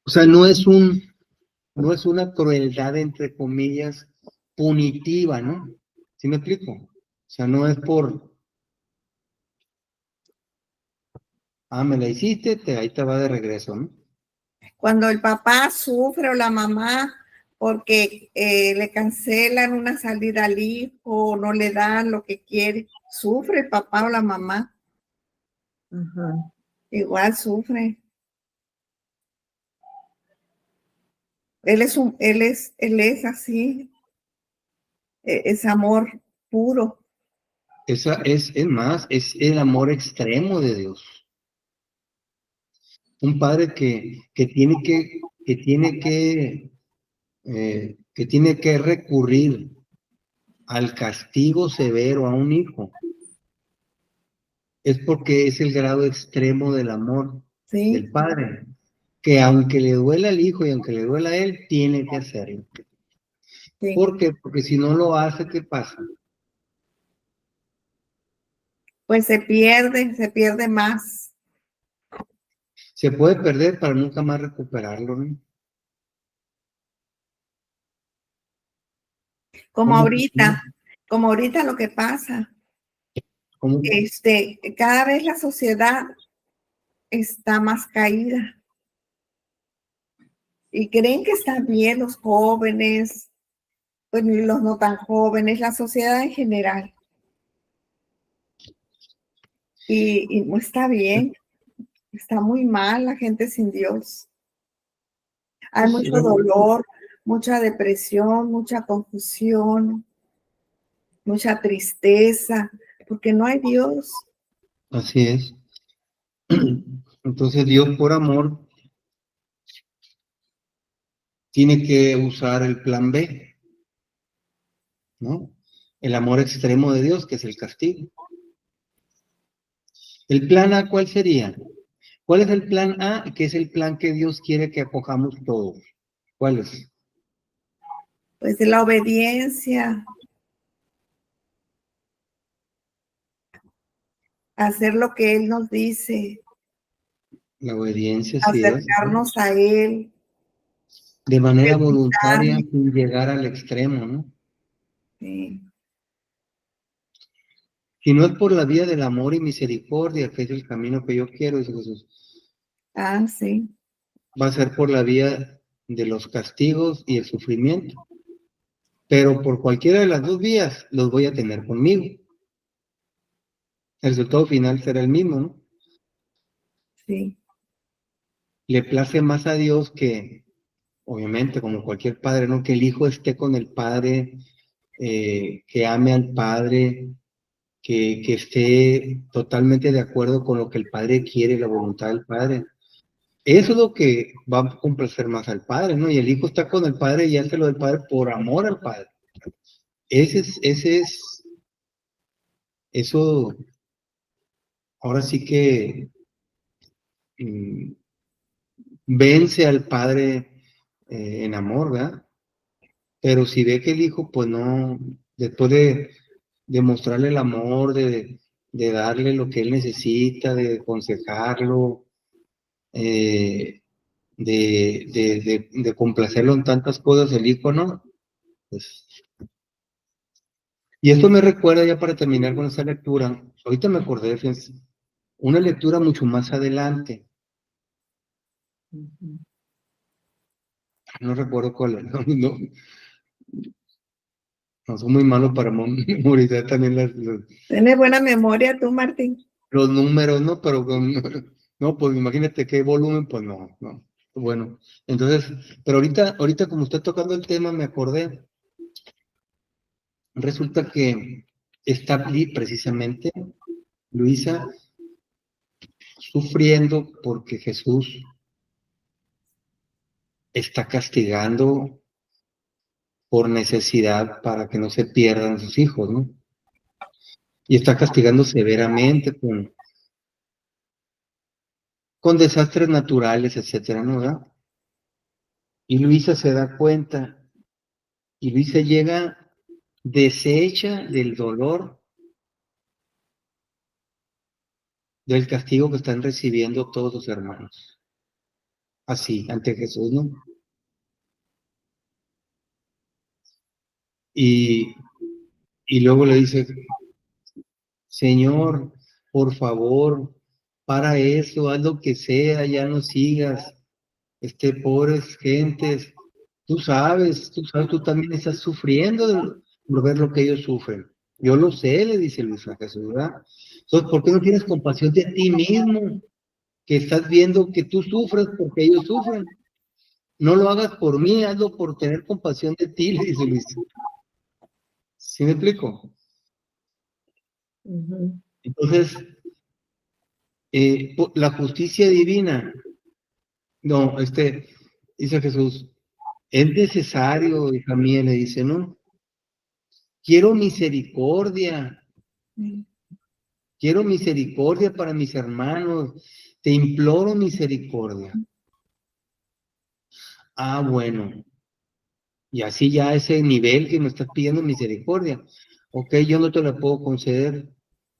O sea, no es una crueldad, entre comillas, punitiva, ¿no? ¿Sí me explico? O sea, no es me la hiciste, ahí te va de regreso, ¿no? Cuando el papá sufre o la mamá porque le cancelan una salida al hijo o no le dan lo que quiere, sufre el papá o la mamá. Ajá. Igual sufre. Él es así, es amor puro. Esa es más, es el amor extremo de Dios. Un padre que tiene que recurrir al castigo severo a un hijo, es porque es el grado extremo del amor Sí. del padre, que aunque le duela al hijo y aunque le duela a él, tiene que hacerlo. Sí. ¿Por qué? Porque si no lo hace, ¿qué pasa? Pues se pierde más. Se puede perder para nunca más recuperarlo, ¿no? Como ahorita lo que pasa. ¿Cómo? Cada vez la sociedad está más caída. Y creen que están bien los jóvenes, pues ni los no tan jóvenes, la sociedad en general. Y no está bien, está muy mal la gente sin Dios. Hay mucho dolor, mucha depresión, mucha confusión, mucha tristeza, porque no hay Dios. Así es. Entonces Dios por amor tiene que usar el plan B, ¿no? El amor extremo de Dios, que es el castigo. ¿El plan A cuál sería? ¿Cuál es el plan A? Que es el plan que Dios quiere que acojamos todos. ¿Cuál es? Pues de la obediencia, hacer lo que Él nos dice, La obediencia, sí es. acercarnos a Él. De manera voluntaria, sin llegar al extremo, ¿no? Sí. Si no es por la vía del amor y misericordia, que es el camino que yo quiero, dice Jesús, Sí. va a ser por la vía de los castigos y el sufrimiento. Pero por cualquiera de las dos vías, los voy a tener conmigo. El resultado final será el mismo, ¿no? Sí. Le place más a Dios que, obviamente, como cualquier padre, ¿no? Que el hijo esté con el padre, que ame al padre, que esté totalmente de acuerdo con lo que el padre quiere, la voluntad del padre. Eso es lo que va a complacer más al Padre, ¿no? Y el Hijo está con el Padre y hace lo del Padre por amor al Padre. Eso, ahora sí que mm, vence al Padre en amor, ¿verdad? Pero si ve que el Hijo, pues no, después de mostrarle el amor, de darle lo que él necesita, de aconsejarlo, de complacerlo en tantas cosas, el Hijo no. Pues, y esto me recuerda, ya para terminar con esta lectura, ahorita me acordé, fíjense, una lectura mucho más adelante, no recuerdo cuál era, no soy muy malo para memorizar también Tienes buena memoria tú, Martín. los números, ¿no? Pero no, pues imagínate qué volumen, pues no. Bueno, entonces, pero ahorita como estoy tocando el tema, me acordé, resulta que está precisamente Luisa sufriendo porque Jesús está castigando por necesidad para que no se pierdan sus hijos, ¿no? Y está castigando severamente con desastres naturales, etcétera, ¿no? ¿Verdad? Y Luisa se da cuenta y Luisa llega deshecha del dolor del castigo que están recibiendo todos sus hermanos. Así, ante Jesús, ¿no? Y luego le dice, Señor, por favor, para eso, haz lo que sea, ya no sigas, pobres gentes, tú también estás sufriendo por ver lo que ellos sufren. Yo lo sé, le dice Luis a Jesús, ¿verdad? Entonces, ¿por qué no tienes compasión de ti mismo? Que estás viendo que tú sufres porque ellos sufren. No lo hagas por mí, hazlo por tener compasión de ti, le dice Luis. ¿Sí me explico? Entonces, la justicia divina, no, dice Jesús, es necesario, hija mía, le dice, ¿no? Quiero misericordia para mis hermanos, te imploro misericordia. Ah, bueno, y así ya ese nivel que me estás pidiendo misericordia, ok, yo no te la puedo conceder.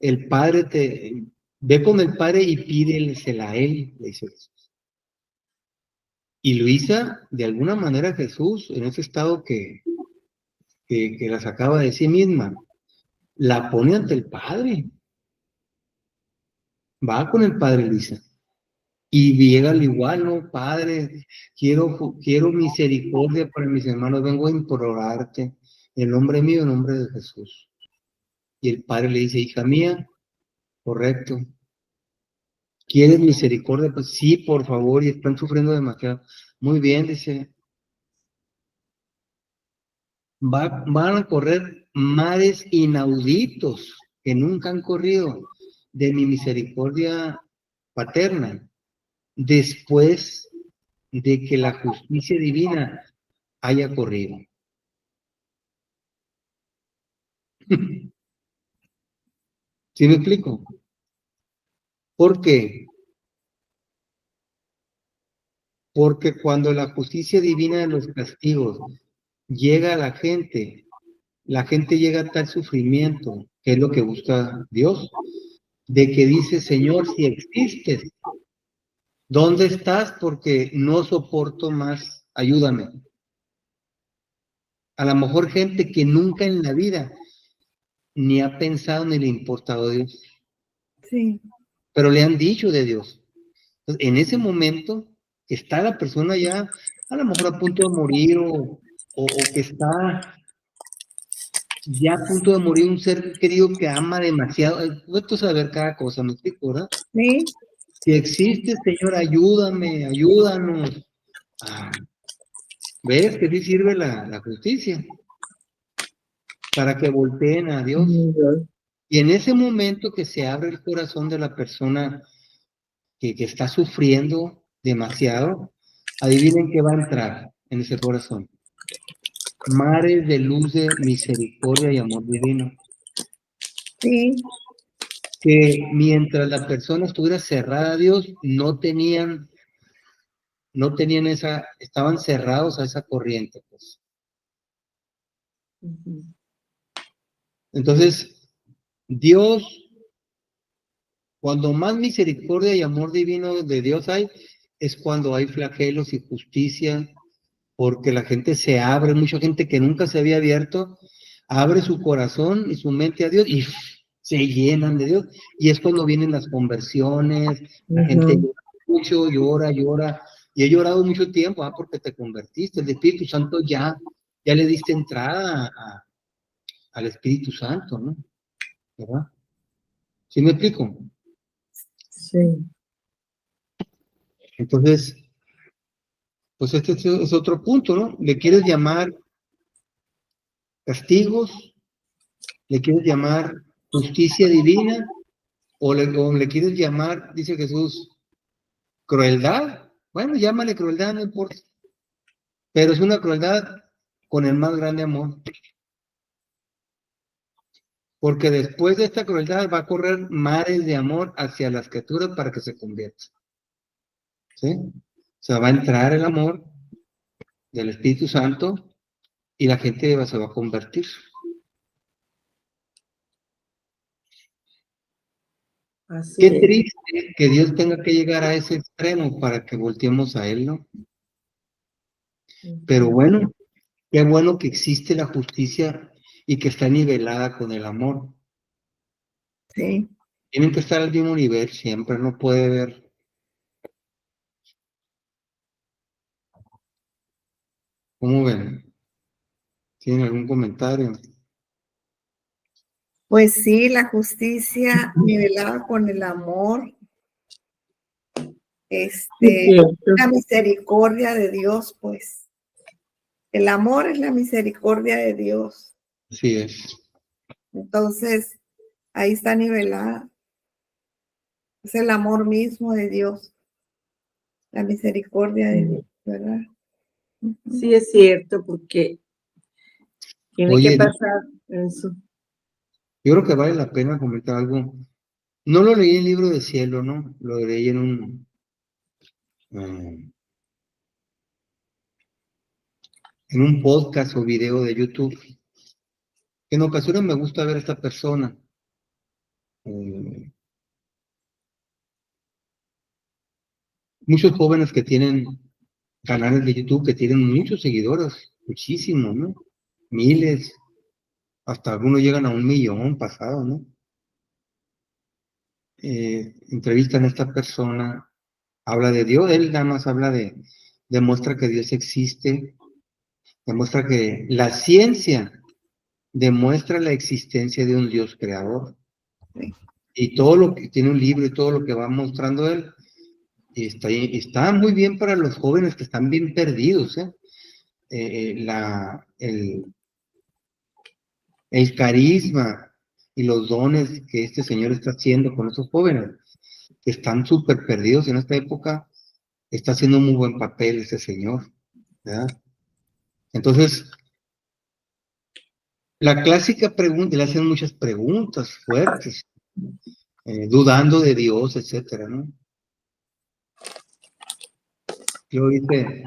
El Padre ve con el Padre y pídesela a Él, le dice Jesús. Y Luisa, de alguna manera Jesús, en ese estado que la sacaba de sí misma, la pone ante el Padre. Va con el Padre Luisa. Y llega al igual, ¿no? Padre, quiero misericordia para mis hermanos, vengo a implorarte, en nombre mío, en nombre de Jesús. Y el Padre le dice, hija mía, correcto. ¿Quieres misericordia? Pues sí, por favor, y están sufriendo demasiado. Muy bien, dice. Van a correr mares inauditos que nunca han corrido de mi misericordia paterna, después de que la justicia divina haya corrido. ¿Sí me explico? ¿Por qué? Porque cuando la justicia divina de los castigos llega a la gente llega a tal sufrimiento, que es lo que busca Dios, de que dice, Señor, si existes, ¿dónde estás? Porque no soporto más, ayúdame. A lo mejor gente que nunca en la vida ni ha pensado ni le ha importado a Dios. Sí. Pero le han dicho de Dios. Entonces, en ese momento está la persona ya a lo mejor a punto de morir o que está ya a punto de morir un ser querido que ama demasiado. Puedo saber cada cosa, ¿me explico, verdad? Sí. Si existe, Señor, ayúdame, ayúdanos. ¿Ves que sí sirve la justicia? Para que volteen a Dios. Y en ese momento que se abre el corazón de la persona que está sufriendo, demasiado, adivinen qué va a entrar en ese corazón. Mares de luz, de misericordia y amor divino. Sí, Que mientras la persona estuviera cerrada a Dios, no tenían esa, estaban cerrados a esa corriente, pues. Ujú. Entonces, Dios, cuando más misericordia y amor divino de Dios hay, es cuando hay flagelos y justicia, porque la gente se abre, mucha gente que nunca se había abierto, abre su corazón y su mente a Dios y se llenan de Dios. Y es cuando vienen las conversiones, la gente llora mucho, llora. Y he llorado mucho tiempo, porque te convertiste, el Espíritu Santo ya le diste entrada al Espíritu Santo, ¿no? ¿Verdad? ¿Sí me explico? Sí. Entonces, pues este es otro punto, ¿no? ¿Le quieres llamar castigos? ¿Le quieres llamar justicia divina? ¿O le quieres llamar, dice Jesús, crueldad? Bueno, llámale crueldad, no importa. Pero es una crueldad con el más grande amor. Porque después de esta crueldad va a correr mares de amor hacia las criaturas para que se conviertan. ¿Sí? O sea, va a entrar el amor del Espíritu Santo y la gente se va a convertir. Así Qué es. triste que Dios tenga que llegar a ese extremo para que volteemos a Él, ¿no? Pero bueno, qué bueno que existe la justicia y que está nivelada con el amor. sí. Tienen que estar al mismo nivel siempre, no puede haber. ¿Cómo ven? ¿Tienen algún comentario? Pues sí, la justicia nivelada con el amor, Es cierto. la misericordia de Dios, pues. El amor es la misericordia de Dios. Así es. Entonces, ahí está nivelada. Es el amor mismo de Dios, la misericordia de Dios, ¿verdad? Sí, es cierto, porque tiene que Oye, pasar eso. yo creo que vale la pena comentar algo. No lo leí en el libro de cielo, ¿no? Lo leí en un podcast o video de YouTube. En ocasiones me gusta ver a esta persona. Muchos jóvenes que tienen canales de YouTube que tienen muchos seguidores, muchísimos, ¿no? Miles, hasta algunos llegan a 1,000,000 pasado, ¿no? Entrevistan a esta persona, habla de Dios, él nada más habla demuestra que Dios existe, demuestra que la ciencia demuestra la existencia de un Dios creador. Sí. Y todo lo que tiene un libro y todo lo que va mostrando él, está muy bien para los jóvenes que están bien perdidos, ¿eh? El carisma y los dones que este señor está haciendo con esos jóvenes, que están súper perdidos en esta época, está haciendo un muy buen papel ese señor, ¿verdad? Entonces, la clásica pregunta, le hacen muchas preguntas fuertes, dudando de Dios, etcétera, ¿no? Yo dice,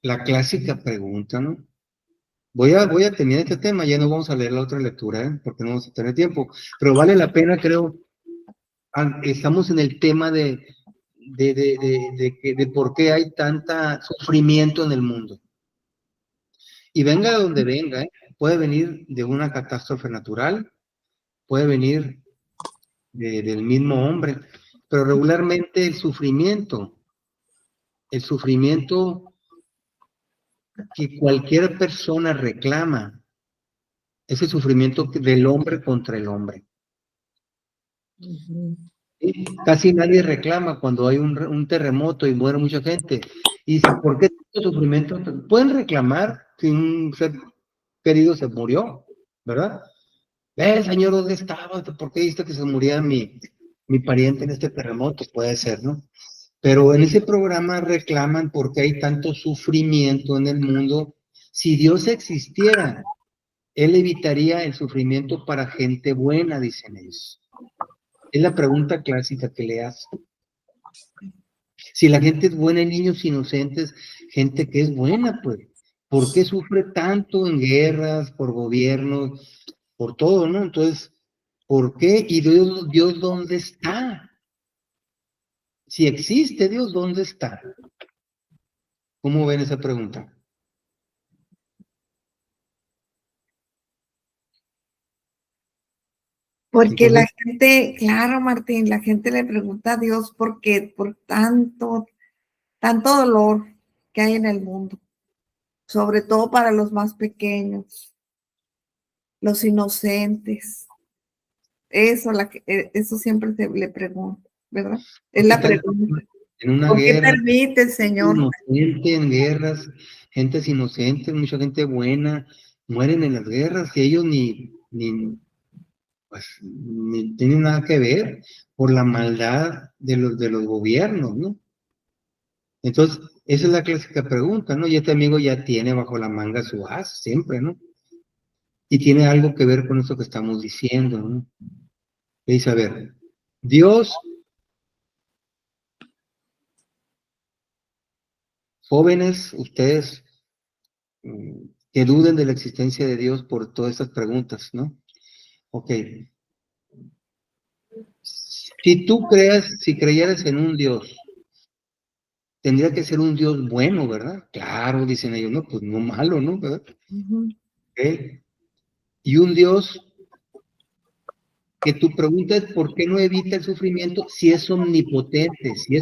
la clásica pregunta, ¿no? Voy a terminar este tema, ya no vamos a leer la otra lectura, ¿eh? Porque no vamos a tener tiempo, pero vale la pena, creo, estamos en el tema de por qué hay tanta sufrimiento en el mundo. Y venga de donde venga, ¿eh? Puede venir de una catástrofe natural, puede venir del mismo hombre, pero regularmente el sufrimiento que cualquier persona reclama, ese sufrimiento del hombre contra el hombre. ¿Sí? Casi nadie reclama cuando hay un terremoto y muere mucha gente. Y dice, ¿por qué tanto sufrimiento? Pueden reclamar si un ser querido se murió, ¿verdad? Señor, ¿dónde estaba? ¿Por qué viste que se moría mi mi pariente en este terremoto, puede ser, ¿no? Pero en ese programa reclaman por qué hay tanto sufrimiento en el mundo. Si Dios existiera, Él evitaría el sufrimiento para gente buena, dicen ellos. Es la pregunta clásica que le hacen. Si la gente es buena, hay niños inocentes, gente que es buena, pues, ¿por qué sufre tanto en guerras, por gobiernos, por todo, ¿no? Entonces, ¿por qué? ¿Y Dios dónde está? Si existe Dios, ¿dónde está? ¿Cómo ven esa pregunta? Porque la Entonces, gente, claro, Martín, la gente le pregunta a Dios por qué, por tanto dolor que hay en el mundo, sobre todo para los más pequeños, los inocentes. Eso siempre se le pregunta, ¿verdad? Es porque la están pregunta. en una ¿Por qué guerra, permite el Señor? inocente en guerras, gentes inocentes, mucha gente buena, mueren en las guerras y ellos pues, ni tienen nada que ver por la maldad de los gobiernos, ¿no? Entonces, esa es la clásica pregunta, ¿no? Y este amigo ya tiene bajo la manga su as, siempre, ¿no? Y tiene algo que ver con eso que estamos diciendo, ¿no? Le dice, a ver, Dios, jóvenes, ustedes que duden de la existencia de Dios por todas estas preguntas, ¿no? Ok. Si creyeras en un Dios, tendría que ser un Dios bueno, ¿verdad? Claro, dicen ellos, no, pues no malo, ¿no? ¿Verdad? Ok. Y un Dios que tu pregunta es ¿por qué no evita el sufrimiento si es omnipotente, si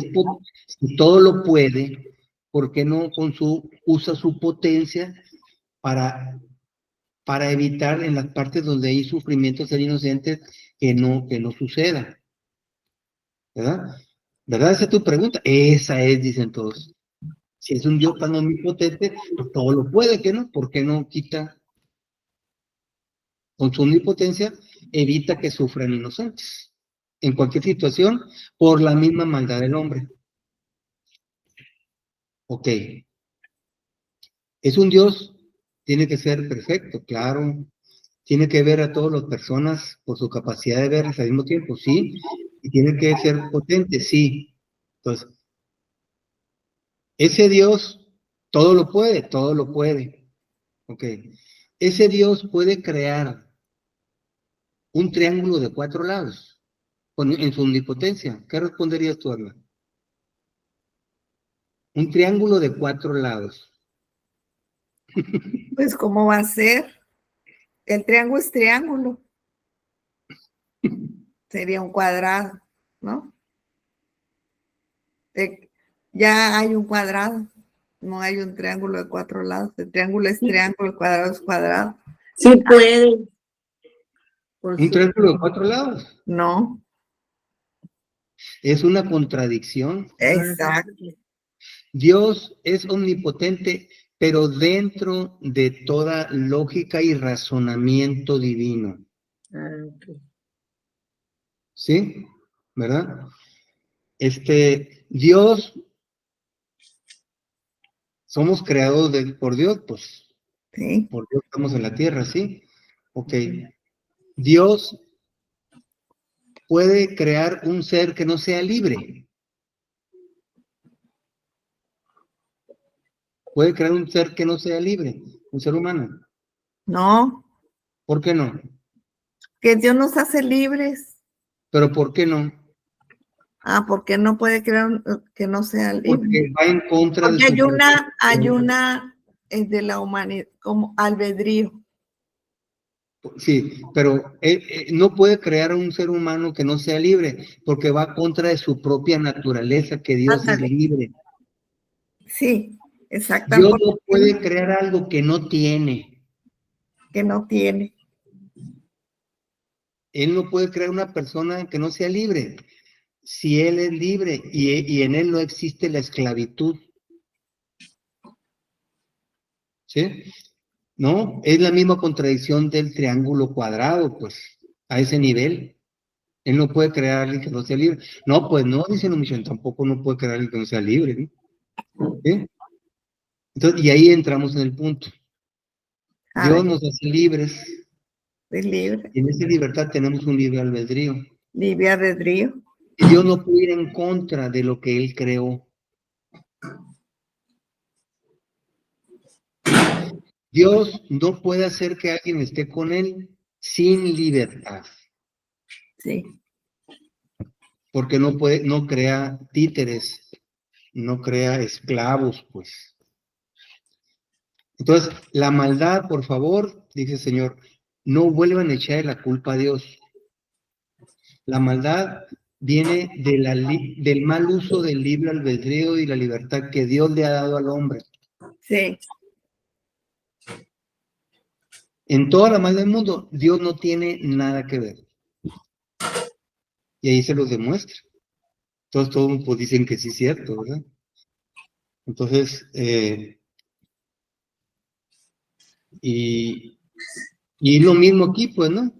todo lo puede, ¿por qué no usa su potencia para, para evitar en las partes donde hay sufrimiento ser inocentes que no suceda? ¿Verdad? ¿Verdad? Esa es tu pregunta. Esa es, dicen todos. Si es un Dios tan omnipotente, pues todo lo puede, ¿qué no? ¿Por qué no quita con su omnipotencia, evita que sufran inocentes en cualquier situación por la misma maldad del hombre? Ok, es un Dios, tiene que ser perfecto, claro, tiene que ver a todas las personas por su capacidad de verlas al mismo tiempo, sí, y tiene que ser potente, sí. Entonces, ese Dios todo lo puede, ok. Ese Dios puede crear un triángulo de 4 lados en su omnipotencia. ¿Qué responderías tú, Arla? Un triángulo de 4 lados. Pues, ¿cómo va a ser? El triángulo es triángulo. Sería un cuadrado, ¿no? Ya hay un cuadrado, no hay un triángulo de 4 lados. El triángulo es triángulo, el cuadrado es cuadrado. Sí puede. Un triángulo de 4 lados. No, Es una contradicción. exacto. Dios es omnipotente, pero dentro de toda lógica y razonamiento divino. ¿Sí? ¿Verdad? Dios, somos creados por Dios, pues Sí, por Dios estamos en la tierra, ¿sí? Ok. Dios puede crear un ser que no sea libre. Puede crear un ser que no sea libre, un ser humano. no, ¿Por qué no? que Dios nos hace libres. Pero ¿por qué no? ¿Por qué no puede crear que no sea libre? Porque va en contra de Porque su hay una de la humanidad, como albedrío. Sí, pero no puede crear un ser humano que no sea libre, porque va contra de su propia naturaleza, que Dios es Ándale. libre. Sí, exactamente. Dios no puede crear algo que no tiene. Que no tiene. Él no puede crear una persona que no sea libre. Si Él es libre y en Él no existe la esclavitud. ¿Sí? ¿No? Es la misma contradicción del triángulo cuadrado, pues, a ese nivel. Él no puede crear a alguien que no sea libre. No, pues no, dice la misión, tampoco no puede crear a alguien que no sea libre, ¿no? ¿Sí? Entonces, y ahí entramos en el punto. A Dios ver, nos hace libres, es libre, y en esa libertad tenemos un libre albedrío. libre albedrío. Y Dios no puede ir en contra de lo que Él creó. Dios no puede hacer que alguien esté con Él sin libertad, Sí, porque no puede, no crea títeres, no crea esclavos, pues. Entonces, la maldad, por favor, dice el Señor, no vuelvan a echar la culpa a Dios. La maldad viene del mal uso del libre albedrío y la libertad que Dios le ha dado al hombre. sí, En toda la maldad del mundo, Dios no tiene nada que ver. Y ahí se los demuestra. Todos pues, dicen que sí es cierto, ¿verdad? Entonces, y lo mismo aquí, pues, ¿no?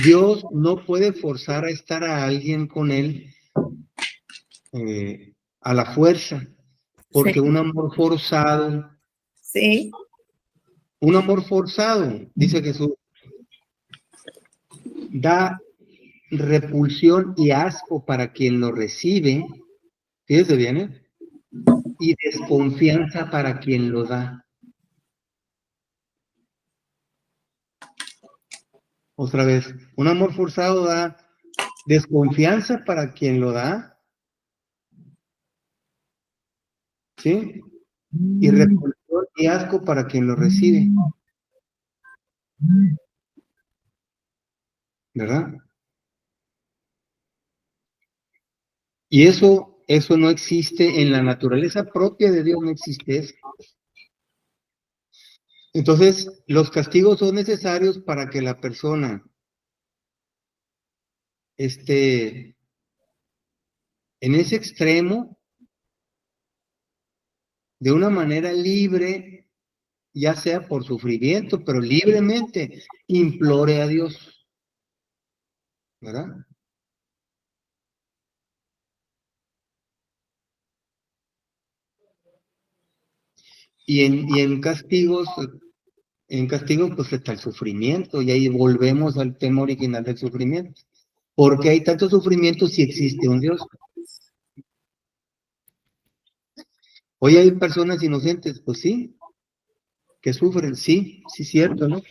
Dios no puede forzar a estar a alguien con Él a la fuerza, porque sí, un amor forzado, dice Jesús, da repulsión y asco para quien lo recibe, fíjese bien, ¿eh? Y desconfianza para quien lo da. Otra vez, un amor forzado da desconfianza para quien lo da, ¿sí? Y repulsión y asco para quien lo recibe, ¿verdad? Y eso no existe en la naturaleza propia de Dios, no existe eso. Entonces, los castigos son necesarios para que la persona esté en ese extremo de una manera libre, ya sea por sufrimiento, pero libremente implore a Dios, ¿verdad? Y en castigos pues está el sufrimiento, y ahí volvemos al tema original del sufrimiento. ¿Por qué hay tanto sufrimiento si existe un Dios? Hoy hay personas inocentes, pues sí, que sufren, sí, cierto, ¿no?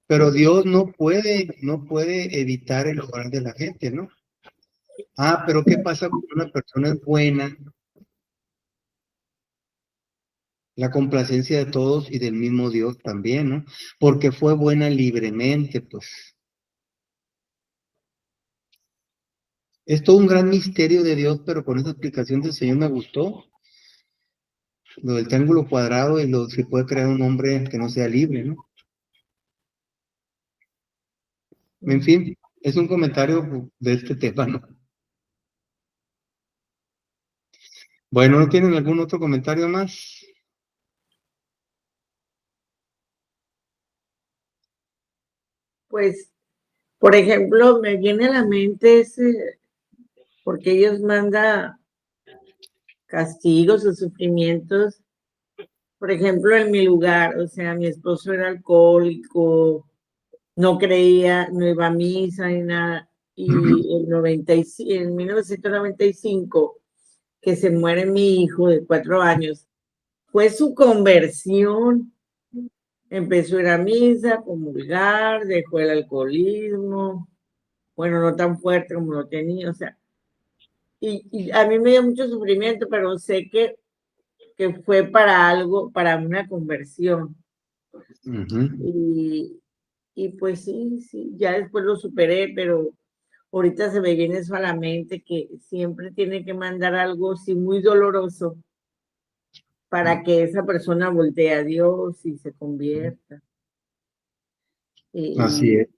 Pero Dios no puede evitar el obrar de la gente, ¿no? Ah, pero ¿qué pasa cuando una persona es buena? La complacencia de todos y del mismo Dios también, ¿no? Porque fue buena libremente, pues. Es todo un gran misterio de Dios, pero con esa explicación del Señor me gustó. Lo del triángulo cuadrado y lo que puede crear un hombre que no sea libre, ¿no? En fin, es un comentario de este tema, ¿no? Bueno, ¿no tienen algún otro comentario más? Pues, por ejemplo, me viene a la mente ese, porque ellos mandan castigos o sufrimientos, por ejemplo, en mi lugar, o sea, mi esposo era alcohólico, no creía, no iba a misa ni nada, y en 1995, que se muere mi hijo de 4 años, fue su conversión. Empezó a ir a misa, a comulgar, dejó el alcoholismo, bueno, no tan fuerte como lo tenía, o sea, y a mí me dio mucho sufrimiento, pero sé que fue para algo, para una conversión. Y pues sí, ya después lo superé, pero ahorita se me viene eso a la mente, que siempre tiene que mandar algo sí muy doloroso para que esa persona voltee a Dios y se convierta. Así Y es.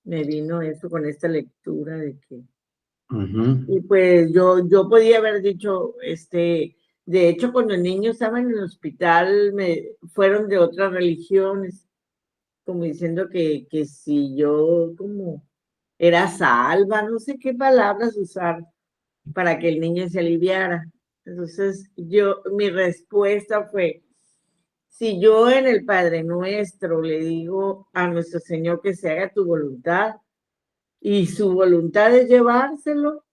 me vino eso con esta lectura de que... Ujú. Y pues yo podía haber dicho, de hecho, cuando el niño estaba en el hospital, fueron de otras religiones, como diciendo que si yo como era salva, no sé qué palabras usar para que el niño se aliviara. Entonces, mi respuesta fue, si yo en el Padre Nuestro le digo a nuestro Señor que se haga tu voluntad, y su voluntad es llevárselo,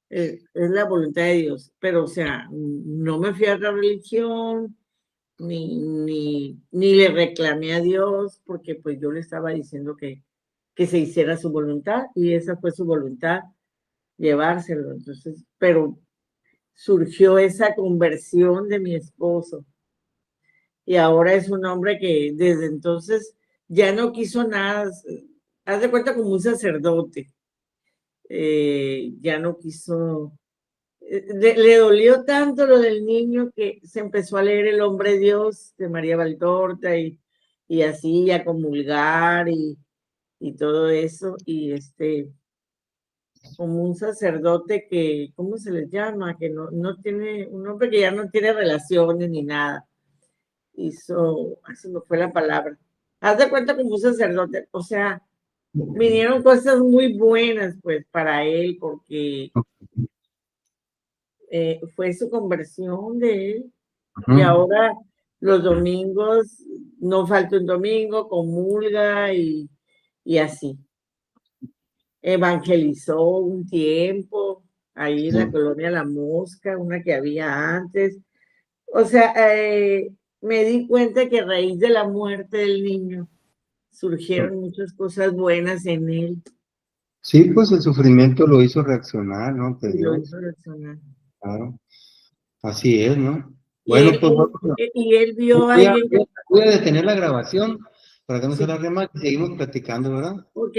es la voluntad de Dios. Pero, o sea, no me fui a otra religión, ni le reclamé a Dios, porque pues yo le estaba diciendo que se hiciera su voluntad, y esa fue su voluntad, llevárselo. Entonces, pero surgió esa conversión de mi esposo, y ahora es un hombre que desde entonces ya no quiso nada, haz de cuenta como un sacerdote, ya no quiso, le dolió tanto lo del niño que se empezó a leer El Hombre Dios de María Valtorta, y así a comulgar y todo eso, y como un sacerdote que, ¿cómo se les llama? Que no tiene, un hombre que ya no tiene relaciones ni nada. Eso no fue la palabra. Haz de cuenta como un sacerdote, o sea, vinieron cosas muy buenas pues para él, porque fue su conversión de él, y ahora los domingos, no falta un domingo, comulga y así. Evangelizó un tiempo ahí en la colonia La Mosca, una que había antes. O sea, me di cuenta que a raíz de la muerte del niño surgieron muchas cosas buenas en él. Sí, pues el sufrimiento lo hizo reaccionar, ¿no? Que Y lo Dios, hizo reaccionar. claro, así es, ¿no? Y Bueno, él, pues y él vio a alguien que... voy a detener la grabación para que no se Sí, alargue más y seguimos platicando, ¿verdad? ok.